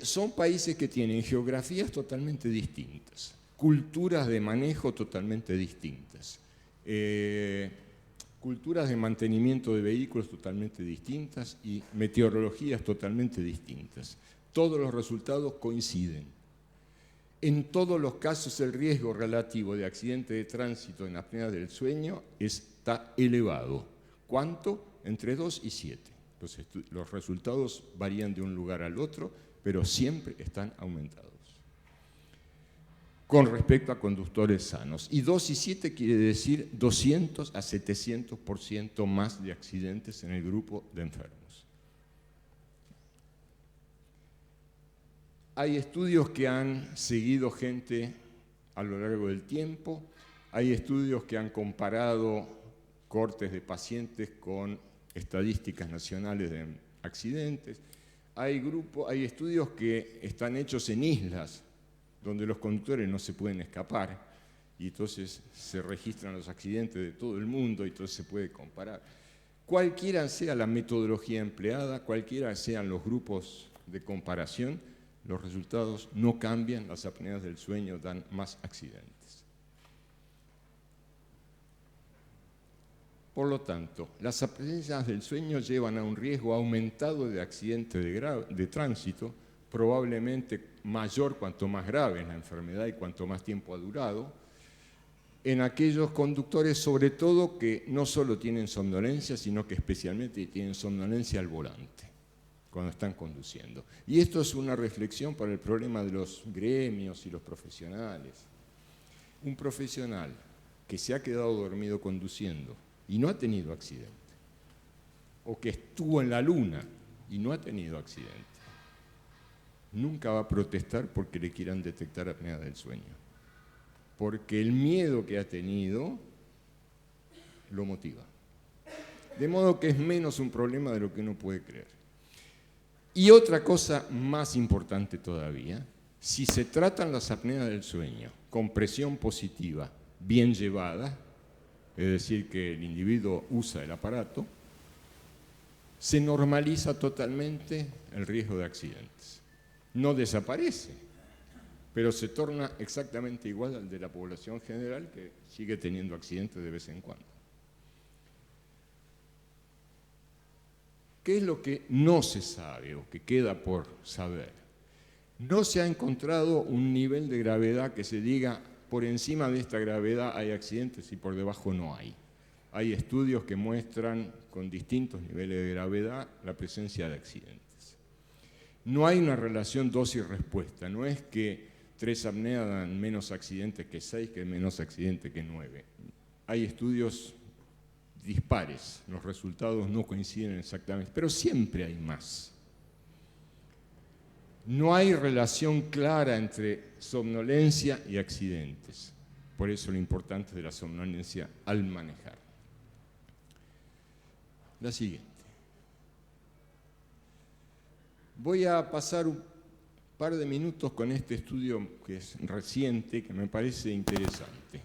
Son países que tienen geografías totalmente distintas, culturas de manejo totalmente distintas, culturas de mantenimiento de vehículos totalmente distintas y meteorologías totalmente distintas. Todos los resultados coinciden. En todos los casos el riesgo relativo de accidente de tránsito en apnea del sueño está elevado. ¿Cuánto? Entre 2 y 7. Los resultados varían de un lugar al otro, pero siempre están aumentados con respecto a conductores sanos. Y 2 y 7 quiere decir 200 a 700% más de accidentes en el grupo de enfermos. Hay estudios que han seguido gente a lo largo del tiempo, hay estudios que han comparado cortes de pacientes con estadísticas nacionales de accidentes, hay estudios que están hechos en islas donde los conductores no se pueden escapar y entonces se registran los accidentes de todo el mundo y entonces se puede comparar. Cualquiera sea la metodología empleada, cualquiera sean los grupos de comparación, los resultados no cambian, las apneas del sueño dan más accidentes. Por lo tanto, las apneas del sueño llevan a un riesgo aumentado de accidente de tránsito, probablemente mayor cuanto más grave es la enfermedad y cuanto más tiempo ha durado, en aquellos conductores sobre todo que no solo tienen somnolencia, sino que especialmente tienen somnolencia al volante cuando están conduciendo. Y esto es una reflexión para el problema de los gremios y los profesionales. Un profesional que se ha quedado dormido conduciendo y no ha tenido accidente, o que estuvo en la luna y no ha tenido accidente, nunca va a protestar porque le quieran detectar apnea del sueño. Porque el miedo que ha tenido lo motiva. De modo que es menos un problema de lo que uno puede creer. Y otra cosa más importante todavía, si se tratan las apneas del sueño con presión positiva bien llevada, es decir, que el individuo usa el aparato, se normaliza totalmente el riesgo de accidentes. No desaparece, pero se torna exactamente igual al de la población general, que sigue teniendo accidentes de vez en cuando. ¿Qué es lo que no se sabe o que queda por saber? No se ha encontrado un nivel de gravedad que se diga por encima de esta gravedad hay accidentes y por debajo no hay. Hay estudios que muestran con distintos niveles de gravedad la presencia de accidentes. No hay una relación dosis-respuesta, no es que 3 apneas dan menos accidentes que 6, que menos accidentes que 9. Hay estudios dispares, los resultados no coinciden exactamente, pero siempre hay más. No hay relación clara entre somnolencia y accidentes, por eso lo importante de la somnolencia al manejar. La siguiente. Voy a pasar un par de minutos con este estudio que es reciente, que me parece interesante.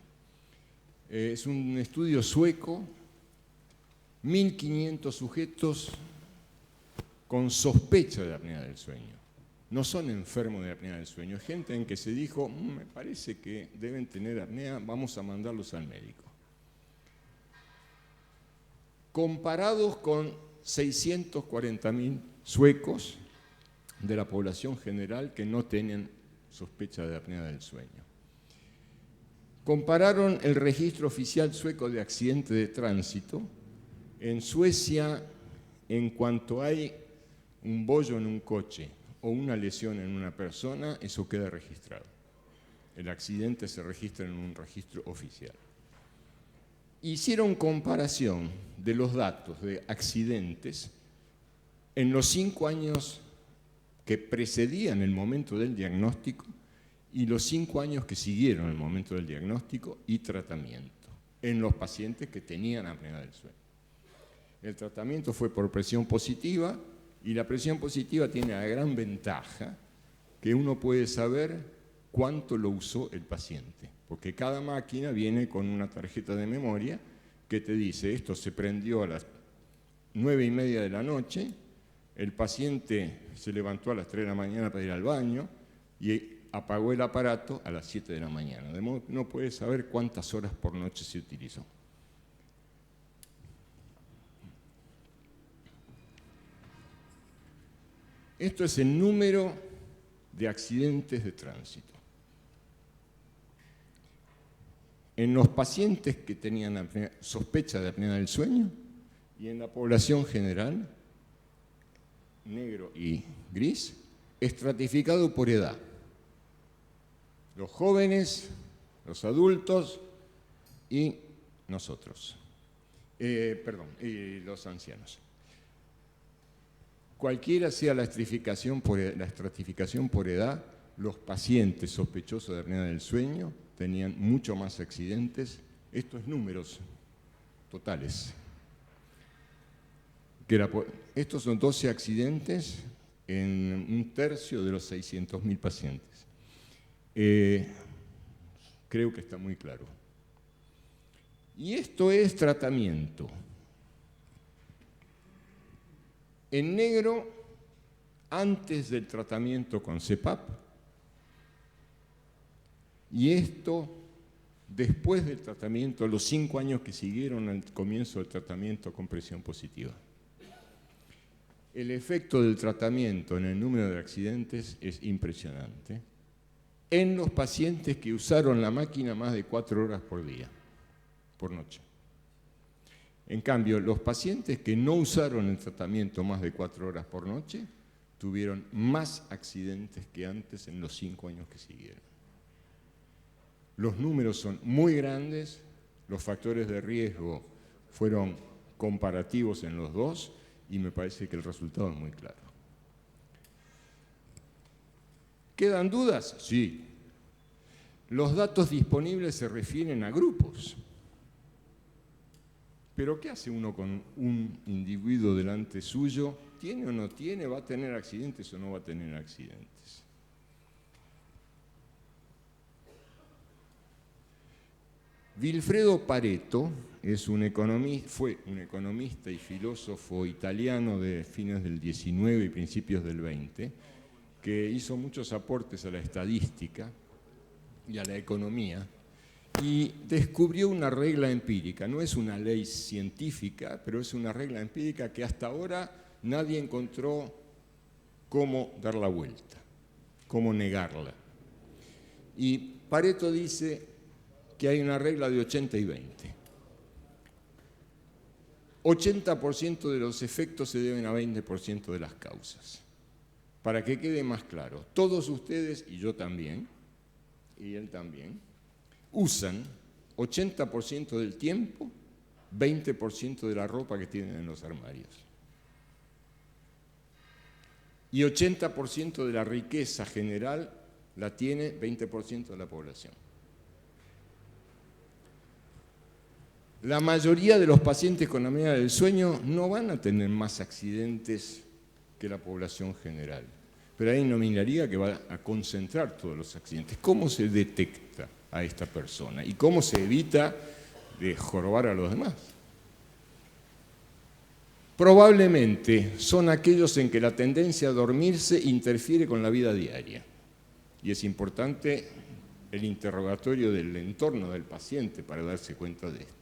Es un estudio sueco, 1.500 sujetos con sospecha de apnea del sueño. No son enfermos de apnea del sueño, es gente en que se dijo, me parece que deben tener apnea, vamos a mandarlos al médico. Comparados con 640.000 suecos de la población general que no tenían sospecha de apnea del sueño. Compararon el registro oficial sueco de accidentes de tránsito. En Suecia, en cuanto hay un bollo en un coche o una lesión en una persona, eso queda registrado. El accidente se registra en un registro oficial. Hicieron comparación de los datos de accidentes en los 5 años que precedían el momento del diagnóstico y los 5 años que siguieron el momento del diagnóstico y tratamiento en los pacientes que tenían apnea del sueño. El tratamiento fue por presión positiva y la presión positiva tiene la gran ventaja que uno puede saber cuánto lo usó el paciente, porque cada máquina viene con una tarjeta de memoria que te dice esto se prendió a las 9:30 de la noche, el paciente se levantó a las 3 de la mañana para ir al baño y apagó el aparato a las 7 de la mañana, de modo que uno puede saber cuántas horas por noche se utilizó. Esto es el número de accidentes de tránsito. En los pacientes que tenían sospecha de apnea del sueño y en la población general, negro y gris, estratificado por edad. Los jóvenes, los adultos y nosotros. Y los ancianos. Cualquiera sea la estratificación por edad, los pacientes sospechosos de apnea del sueño tenían mucho más accidentes, estos números totales. Estos son 12 accidentes en 1/3 de los 600.000 pacientes. Creo que está muy claro. Y esto es tratamiento. En negro, antes del tratamiento con CPAP, y esto después del tratamiento, los 5 años que siguieron al comienzo del tratamiento con presión positiva. El efecto del tratamiento en el número de accidentes es impresionante en los pacientes que usaron la máquina más de 4 horas por día, por noche. En cambio, los pacientes que no usaron el tratamiento más de 4 horas por noche tuvieron más accidentes que antes en los 5 años que siguieron. Los números son muy grandes, los factores de riesgo fueron comparativos en los dos y me parece que el resultado es muy claro. ¿Quedan dudas? Sí. Los datos disponibles se refieren a grupos. Pero ¿qué hace uno con un individuo delante suyo? ¿Tiene o no tiene? ¿Va a tener accidentes o no va a tener accidentes? Vilfredo Pareto fue un economista y filósofo italiano de fines del XIX y principios del XX, que hizo muchos aportes a la estadística y a la economía, y descubrió una regla empírica. No es una ley científica, pero es una regla empírica que hasta ahora nadie encontró cómo dar la vuelta, cómo negarla. Y Pareto dice que hay una regla de 80 y 20. 80% de los efectos se deben a 20% de las causas. Para que quede más claro, todos ustedes, y yo también, y él también, usan 80% del tiempo, 20% de la ropa que tienen en los armarios. Y 80% de la riqueza general la tiene 20% de la población. La mayoría de los pacientes con apnea del sueño no van a tener más accidentes que la población general, pero hay una minoría que va a concentrar todos los accidentes. ¿Cómo se detecta a esta persona y cómo se evita de jorobar a los demás? Probablemente son aquellos en que la tendencia a dormirse interfiere con la vida diaria, y es importante el interrogatorio del entorno del paciente para darse cuenta de esto.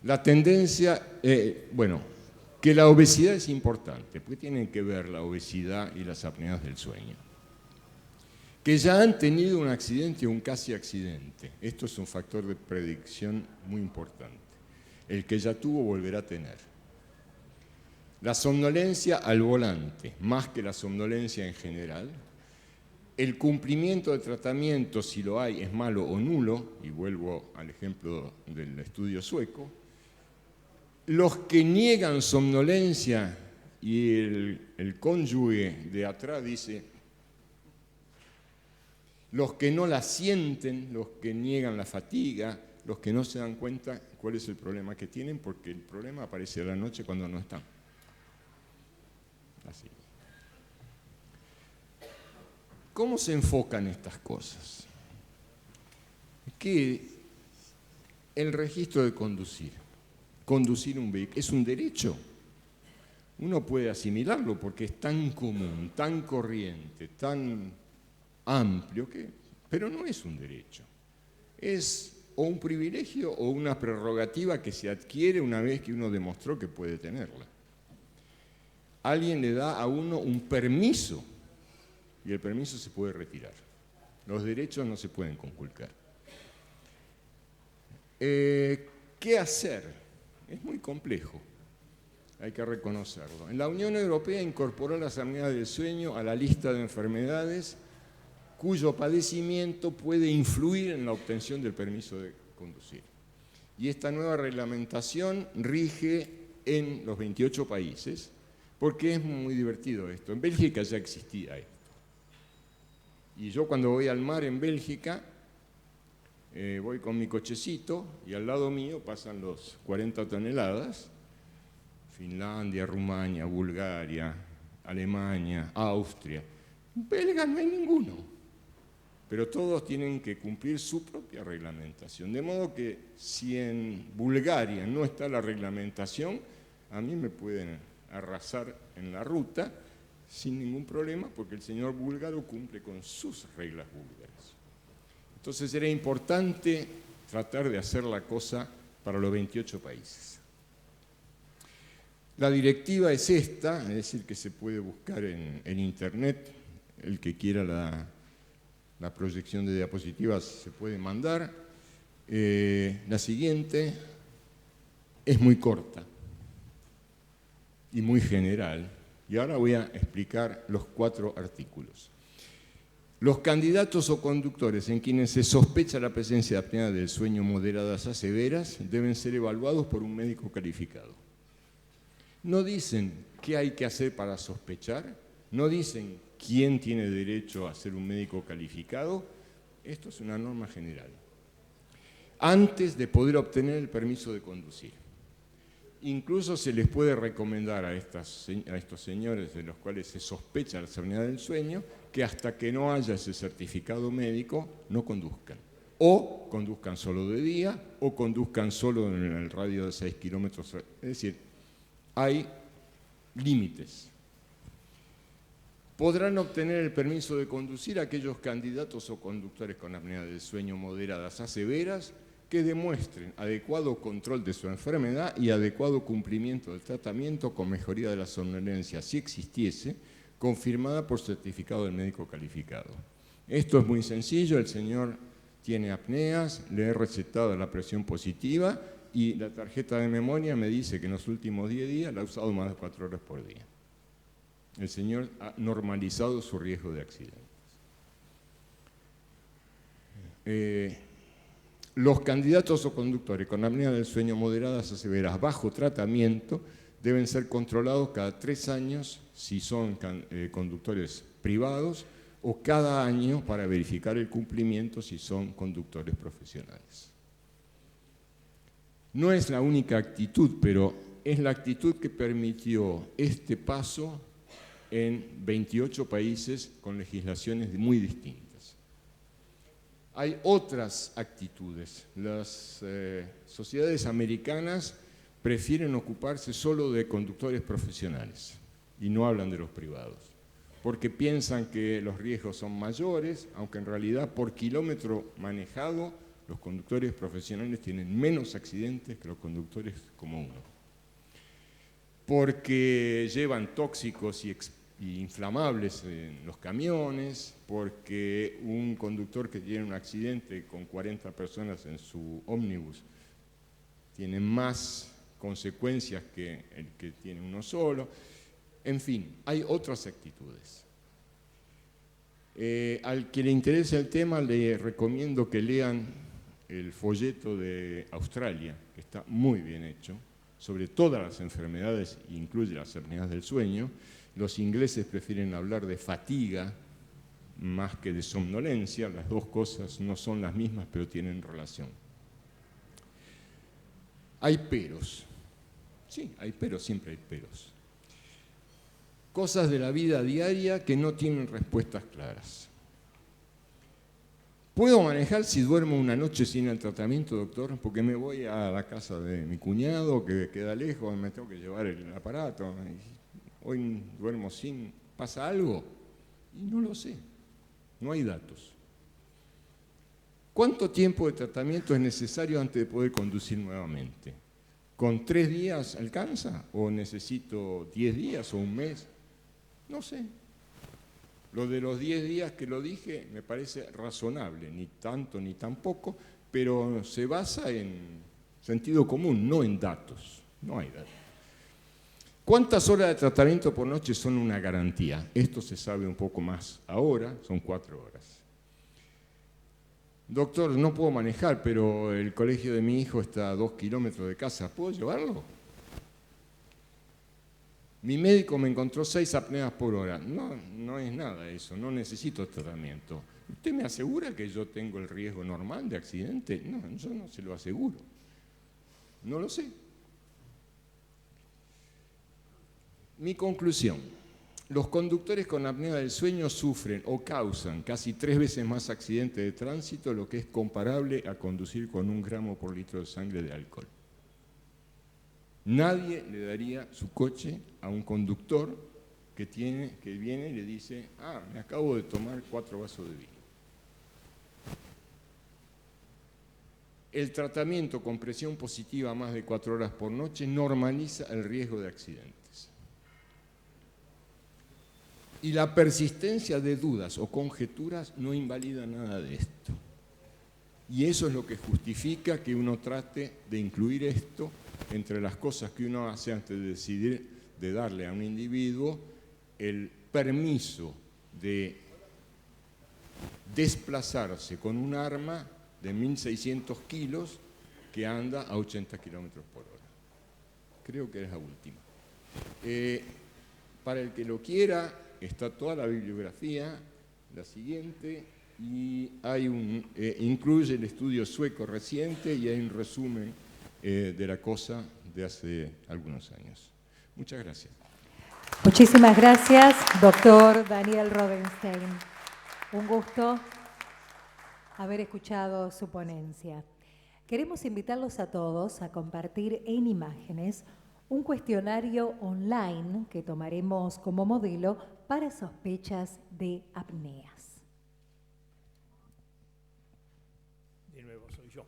La tendencia, que la obesidad es importante, porque tienen que ver la obesidad y las apneas del sueño. Que ya han tenido un accidente o un casi accidente. Esto es un factor de predicción muy importante. El que ya tuvo volverá a tener. La somnolencia al volante, más que la somnolencia en general. El cumplimiento de tratamiento, si lo hay, es malo o nulo, y vuelvo al ejemplo del estudio sueco. Los que niegan somnolencia y el cónyuge de atrás dice, los que no la sienten, los que niegan la fatiga, los que no se dan cuenta cuál es el problema que tienen, porque el problema aparece a la noche cuando no están. Así. ¿Cómo se enfocan estas cosas? Que el registro de conducir un vehículo, es un derecho. Uno puede asimilarlo porque es tan común, tan corriente, tan amplio, pero no es un derecho. Es o un privilegio o una prerrogativa que se adquiere una vez que uno demostró que puede tenerla. Alguien le da a uno un permiso y el permiso se puede retirar. Los derechos no se pueden conculcar. ¿Qué hacer? Es muy complejo, hay que reconocerlo. En la Unión Europea incorporó las apneas del sueño a la lista de enfermedades cuyo padecimiento puede influir en la obtención del permiso de conducir. Y esta nueva reglamentación rige en los 28 países, porque es muy divertido esto. En Bélgica ya existía esto. Y yo cuando voy al mar en Bélgica, voy con mi cochecito y al lado mío pasan los 40 toneladas, Finlandia, Rumania, Bulgaria, Alemania, Austria. Belgas no hay ninguno, pero todos tienen que cumplir su propia reglamentación. De modo que si en Bulgaria no está la reglamentación, a mí me pueden arrasar en la ruta sin ningún problema porque el señor búlgaro cumple con sus reglas búlgaras. Entonces era importante tratar de hacer la cosa para los 28 países. La directiva es esta, es decir, que se puede buscar en internet, el que quiera la proyección de diapositivas se puede mandar. La siguiente es muy corta y muy general, y ahora voy a explicar los 4 artículos. Los candidatos o conductores en quienes se sospecha la presencia de apnea del sueño moderadas a severas deben ser evaluados por un médico calificado. No dicen qué hay que hacer para sospechar, no dicen quién tiene derecho a ser un médico calificado. Esto es una norma general. antes de poder obtener el permiso de conducir. Incluso se les puede recomendar a estos señores de los cuales se sospecha la apnea del sueño que hasta que no haya ese certificado médico no conduzcan. O conduzcan solo de día o conduzcan solo en el radio de 6 kilómetros. Es decir, hay límites. Podrán obtener el permiso de conducir aquellos candidatos o conductores con apnea del sueño moderadas a severas que demuestren adecuado control de su enfermedad y adecuado cumplimiento del tratamiento con mejoría de la somnolencia, si existiese, confirmada por certificado del médico calificado. Esto es muy sencillo, el señor tiene apneas, le he recetado la presión positiva y la tarjeta de memoria me dice que en los últimos 10 días la ha usado más de 4 horas por día. El señor ha normalizado su riesgo de accidentes. Los candidatos o conductores con apnea del sueño moderadas a severas bajo tratamiento deben ser controlados cada 3 años si son conductores privados o cada año para verificar el cumplimiento si son conductores profesionales. No es la única actitud, pero es la actitud que permitió este paso en 28 países con legislaciones muy distintas. Hay otras actitudes. Las sociedades americanas prefieren ocuparse solo de conductores profesionales y no hablan de los privados, porque piensan que los riesgos son mayores, aunque en realidad por kilómetro manejado los conductores profesionales tienen menos accidentes que los conductores como uno, porque llevan tóxicos y inflamables en los camiones, porque un conductor que tiene un accidente con 40 personas en su ómnibus tiene más consecuencias que el que tiene uno solo. En fin, hay otras actitudes. Al que le interese el tema, le recomiendo que lean el folleto de Australia, que está muy bien hecho, sobre todas las enfermedades, incluye las apneas del sueño. Los ingleses prefieren hablar de fatiga más que de somnolencia. Las dos cosas no son las mismas, pero tienen relación. Hay peros. Sí, hay peros, siempre hay peros. Cosas de la vida diaria que no tienen respuestas claras. ¿Puedo manejar si duermo una noche sin el tratamiento, doctor? Porque me voy a la casa de mi cuñado, que queda lejos, me tengo que llevar el aparato. Hoy duermo sin... ¿Pasa algo? Y no lo sé. No hay datos. ¿Cuánto tiempo de tratamiento es necesario antes de poder conducir nuevamente? ¿Con 3 días alcanza? ¿O necesito 10 días o un mes? No sé. Lo de los 10 días que lo dije me parece razonable, ni tanto ni tan poco, pero se basa en sentido común, no en datos. No hay datos. ¿Cuántas horas de tratamiento por noche son una garantía? Esto se sabe un poco más ahora, son 4 horas. Doctor, no puedo manejar, pero el colegio de mi hijo está a 2 kilómetros de casa, ¿puedo llevarlo? Mi médico me encontró 6 apneas por hora. No, no es nada eso, no necesito tratamiento. ¿Usted me asegura que yo tengo el riesgo normal de accidente? No, yo no se lo aseguro. No lo sé. Mi conclusión, los conductores con apnea del sueño sufren o causan casi 3 veces más accidentes de tránsito, lo que es comparable a conducir con 1 gramo por litro de sangre de alcohol. Nadie le daría su coche a un conductor que viene y le dice, me acabo de tomar 4 vasos de vino. El tratamiento con presión positiva más de 4 horas por noche normaliza el riesgo de accidentes. Y la persistencia de dudas o conjeturas no invalida nada de esto. Y eso es lo que justifica que uno trate de incluir esto entre las cosas que uno hace antes de decidir de darle a un individuo el permiso de desplazarse con un arma de 1.600 kilos que anda a 80 kilómetros por hora. Creo que es la última. Para el que lo quiera, está toda la bibliografía. La siguiente y hay incluye el estudio sueco reciente y hay un resumen de la cosa de hace algunos años. Muchas gracias. Muchísimas gracias, doctor Daniel Rodenstein. Un gusto haber escuchado su ponencia. Queremos invitarlos a todos a compartir en imágenes un cuestionario online que tomaremos como modelo para sospechas de apneas. De nuevo soy yo.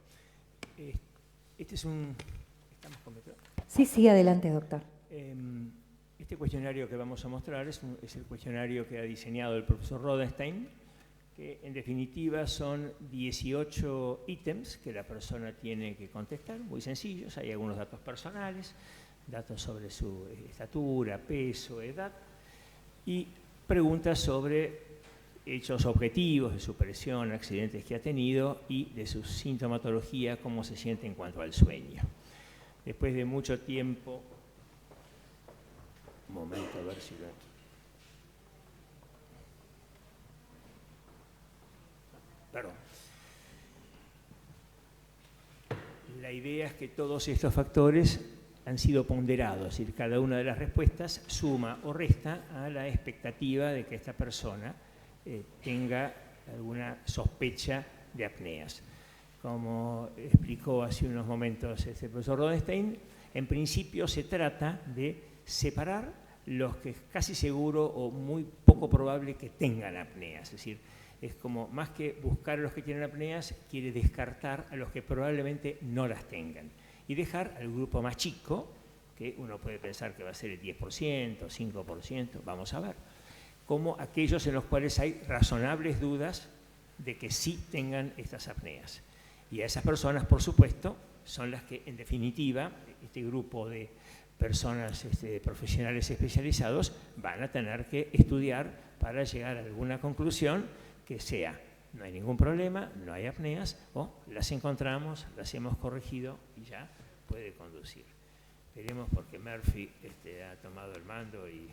Este es un... ¿Estamos con metro? Sí, adelante, doctor. Este cuestionario que vamos a mostrar es el cuestionario que ha diseñado el profesor Rodenstein, que en definitiva son 18 ítems que la persona tiene que contestar, muy sencillos. Hay algunos datos personales, datos sobre su estatura, peso, edad, y preguntas sobre hechos objetivos de su presión, accidentes que ha tenido y de su sintomatología, cómo se siente en cuanto al sueño. Después de mucho tiempo... Un momento, a ver si lo... Perdón. La idea es que todos estos factores han sido ponderados, es decir, cada una de las respuestas suma o resta a la expectativa de que esta persona tenga alguna sospecha de apneas. Como explicó hace unos momentos el profesor Rodenstein, en principio se trata de separar los que es casi seguro o muy poco probable que tengan apneas. Es decir, es como más que buscar a los que tienen apneas, quiere descartar a los que probablemente no las tengan y dejar al grupo más chico, que uno puede pensar que va a ser el 10%, 5%, vamos a ver, como aquellos en los cuales hay razonables dudas de que sí tengan estas apneas. Y a esas personas, por supuesto, son las que, en definitiva, este grupo de personas profesionales especializados van a tener que estudiar para llegar a alguna conclusión que sea, no hay ningún problema, no hay apneas, o las encontramos, las hemos corregido y ya puede conducir. Veremos porque Murphy ha tomado el mando y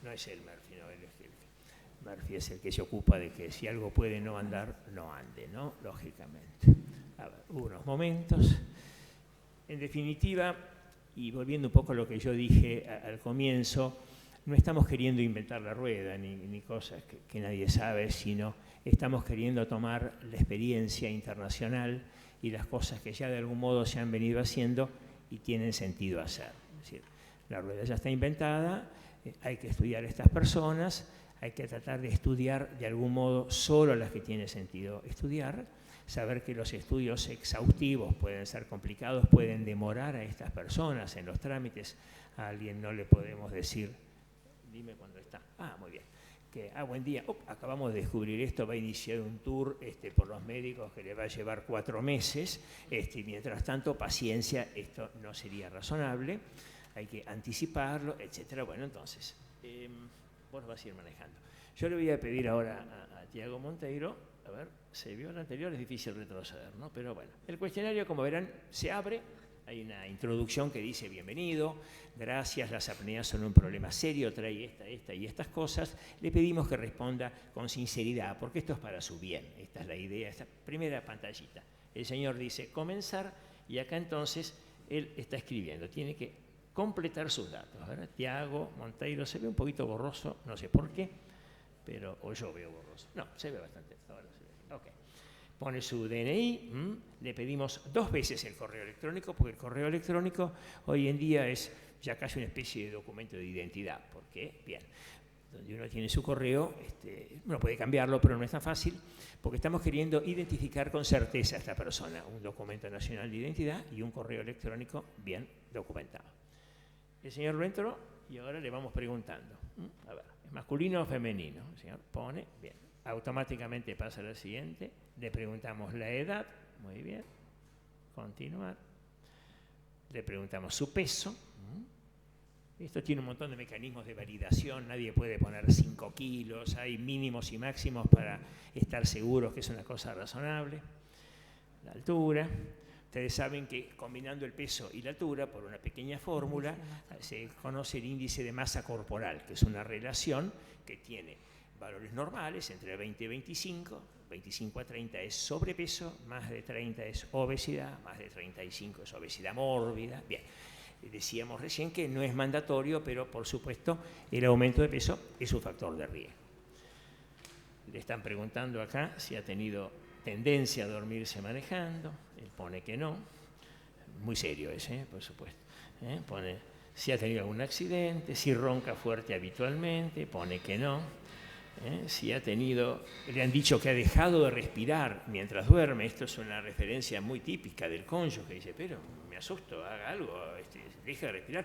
no es el Murphy, no, Murphy es el que se ocupa de que si algo puede no andar, no ande, ¿no? Lógicamente. A ver, unos momentos. En definitiva, y volviendo un poco a lo que yo dije al comienzo, no estamos queriendo inventar la rueda ni cosas que nadie sabe, sino estamos queriendo tomar la experiencia internacional y las cosas que ya de algún modo se han venido haciendo y tienen sentido hacer. Es decir, la rueda ya está inventada, hay que estudiar a estas personas, hay que tratar de estudiar de algún modo solo las que tiene sentido estudiar, saber que los estudios exhaustivos pueden ser complicados, pueden demorar a estas personas en los trámites. A alguien no le podemos decir, dime cuándo está. Ah, muy bien. Que, buen día, acabamos de descubrir esto, va a iniciar un tour por los médicos que le va a llevar 4 meses, y mientras tanto, paciencia, esto no sería razonable, hay que anticiparlo, etcétera. Bueno, entonces, vos vas a ir manejando. Yo le voy a pedir ahora a Tiago Monteiro, a ver, se vio el anterior, es difícil retroceder, ¿no? Pero bueno, el cuestionario, como verán, se abre. Hay una introducción que dice, bienvenido, gracias, las apneas son un problema serio, trae esta y estas cosas. Le pedimos que responda con sinceridad, porque esto es para su bien. Esta es la idea, esta primera pantallita. El señor dice comenzar y acá entonces él está escribiendo. Tiene que completar sus datos. A ver, Tiago Monteiro, se ve un poquito borroso, no sé por qué, pero o yo veo borroso. No, se ve bastante. Ahora se ve. Ok. Pone su DNI, le pedimos 2 veces el correo electrónico, porque el correo electrónico hoy en día es ya casi una especie de documento de identidad, porque, bien, donde uno tiene su correo, uno puede cambiarlo, pero no es tan fácil, porque estamos queriendo identificar con certeza a esta persona, un documento nacional de identidad y un correo electrónico bien documentado. El señor lo entró y ahora le vamos preguntando, a ver, ¿es masculino o femenino? El señor pone, bien. Automáticamente pasa a la siguiente, le preguntamos la edad, muy bien, continuar, le preguntamos su peso, esto tiene un montón de mecanismos de validación, nadie puede poner 5 kilos, hay mínimos y máximos para estar seguros que es una cosa razonable, la altura. Ustedes saben que combinando el peso y la altura por una pequeña fórmula se conoce el índice de masa corporal, que es una relación que tiene valores normales, entre 20 y 25, 25 a 30 es sobrepeso, más de 30 es obesidad, más de 35 es obesidad mórbida. Bien, decíamos recién que no es mandatorio, pero por supuesto el aumento de peso es un factor de riesgo. Le están preguntando acá si ha tenido tendencia a dormirse manejando, él pone que no, muy serio ese, por supuesto, pone si ha tenido algún accidente, si ronca fuerte habitualmente, pone que no, si ha tenido, le han dicho que ha dejado de respirar mientras duerme, esto es una referencia muy típica del cónyuge, dice, pero me asusto, haga algo, deja de respirar,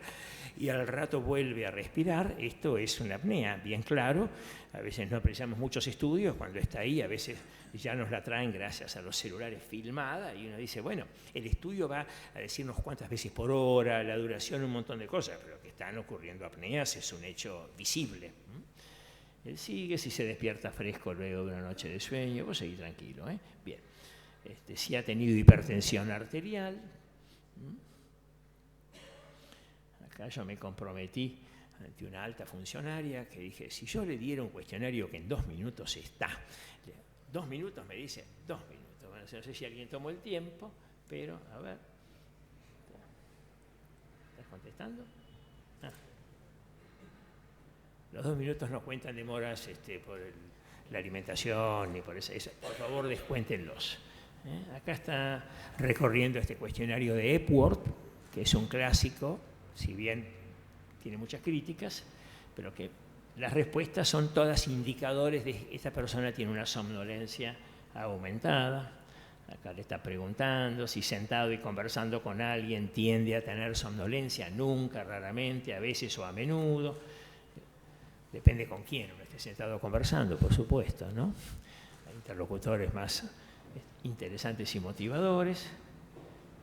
y al rato vuelve a respirar, esto es una apnea, bien claro, a veces no apreciamos muchos estudios, cuando está ahí, a veces ya nos la traen gracias a los celulares filmada, y uno dice, bueno, el estudio va a decirnos cuántas veces por hora, la duración, un montón de cosas, pero que están ocurriendo apneas es un hecho visible. Él sigue, si se despierta fresco luego de una noche de sueño, vos seguís tranquilo, Bien. Si ha tenido hipertensión arterial, acá yo me comprometí ante una alta funcionaria que dije, si yo le diera un cuestionario que en 2 minutos está, 2 minutos me dice, 2 minutos, bueno, no sé si alguien tomó el tiempo, pero a ver, ¿estás contestando? Los 2 minutos no cuentan demoras por la alimentación ni por eso. Por favor, descuéntenlos. Acá está recorriendo este cuestionario de Epworth, que es un clásico, si bien tiene muchas críticas, pero que las respuestas son todas indicadores de que esta persona tiene una somnolencia aumentada. Acá le está preguntando si sentado y conversando con alguien tiende a tener somnolencia, nunca, raramente, a veces o a menudo. Depende con quién uno esté sentado conversando, por supuesto, ¿no? Hay interlocutores más interesantes y motivadores.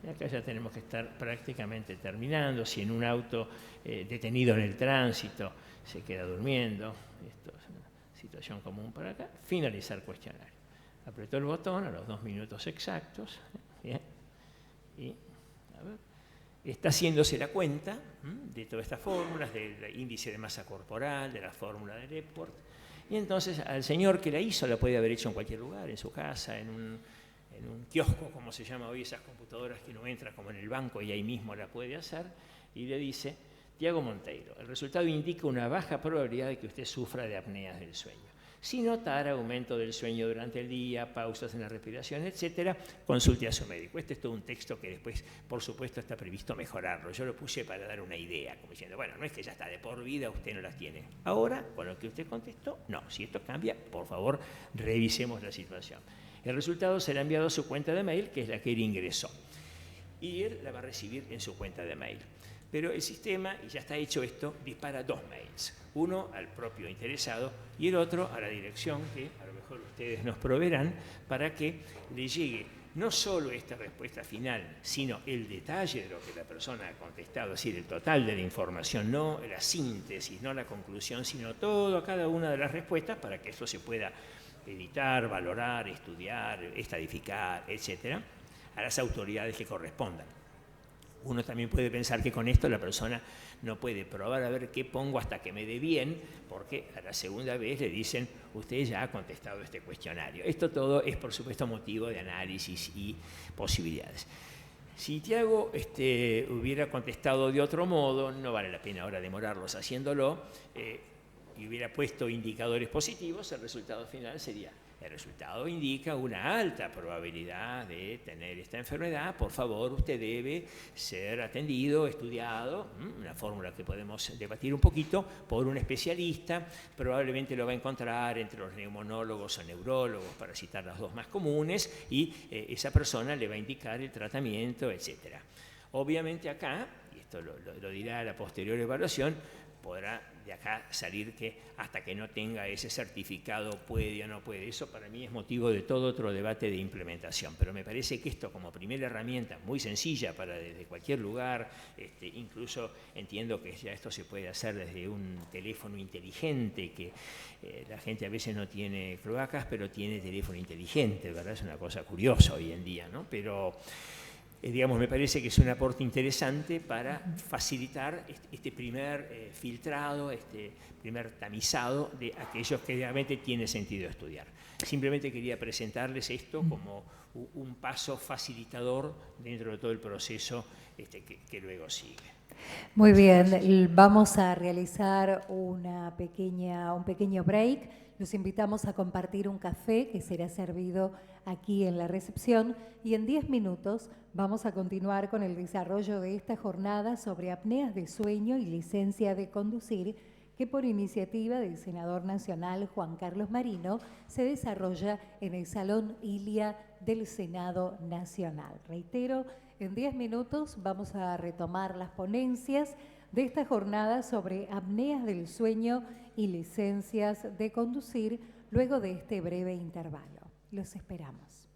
Y acá ya tenemos que estar prácticamente terminando. Si en un auto detenido en el tránsito se queda durmiendo, esto es una situación común para acá. Finalizar cuestionario. Apretó el botón a los 2 minutos exactos. Bien. Y, a ver. Está haciéndose la cuenta de todas estas fórmulas, del índice de masa corporal, de la fórmula de Epworth, y entonces al señor que la hizo la puede haber hecho en cualquier lugar, en su casa, en un kiosco, como se llama hoy esas computadoras que uno entra como en el banco y ahí mismo la puede hacer, y le dice, Tiago Monteiro, el resultado indica una baja probabilidad de que usted sufra de apneas del sueño. Si notara aumento del sueño durante el día, pausas en la respiración, etcétera, consulte a su médico. Este es todo un texto que después, por supuesto, está previsto mejorarlo. Yo lo puse para dar una idea, como diciendo, bueno, no es que ya está de por vida, usted no las tiene. Ahora, con lo que usted contestó, no. Si esto cambia, por favor, revisemos la situación. El resultado será enviado a su cuenta de mail, que es la que él ingresó. Y él la va a recibir en su cuenta de mail. Pero el sistema, y ya está hecho esto, dispara 2 mails. Uno al propio interesado y el otro a la dirección que a lo mejor ustedes nos proveerán para que le llegue no solo esta respuesta final, sino el detalle de lo que la persona ha contestado, es decir, el total de la información, no la síntesis, no la conclusión, sino todo, cada una de las respuestas para que esto se pueda editar, valorar, estudiar, estadificar, etcétera, a las autoridades que correspondan. Uno también puede pensar que con esto la persona no puede probar a ver qué pongo hasta que me dé bien, porque a la segunda vez le dicen, usted ya ha contestado este cuestionario. Esto todo es, por supuesto, motivo de análisis y posibilidades. Si Tiago hubiera contestado de otro modo, no vale la pena ahora demorarlos haciéndolo, y hubiera puesto indicadores positivos, el resultado final sería... El resultado indica una alta probabilidad de tener esta enfermedad. Por favor, usted debe ser atendido, estudiado, una fórmula que podemos debatir un poquito, por un especialista. Probablemente lo va a encontrar entre los neumonólogos o neurólogos, para citar las dos más comunes, y esa persona le va a indicar el tratamiento, etc. Obviamente acá, y esto lo dirá la posterior evaluación, podrá de acá salir que hasta que no tenga ese certificado puede o no puede. Eso para mí es motivo de todo otro debate de implementación. Pero me parece que esto como primera herramienta muy sencilla para desde cualquier lugar, incluso entiendo que ya esto se puede hacer desde un teléfono inteligente, que la gente a veces no tiene cloacas, pero tiene teléfono inteligente, ¿verdad? Es una cosa curiosa hoy en día, ¿no? Pero digamos, me parece que es un aporte interesante para facilitar este primer filtrado, este primer tamizado de aquellos que realmente tiene sentido estudiar. Simplemente quería presentarles esto como un paso facilitador dentro de todo el proceso que luego sigue. Muy bien, vamos a realizar un pequeño break. Los invitamos a compartir un café que será servido aquí en la recepción y en 10 minutos vamos a continuar con el desarrollo de esta jornada sobre apneas de sueño y licencia de conducir, que por iniciativa del senador nacional Juan Carlos Marino se desarrolla en el Salón Ilia del Senado Nacional. Reitero, en 10 minutos vamos a retomar las ponencias de esta jornada sobre apneas del sueño y licencias de conducir luego de este breve intervalo. Los esperamos.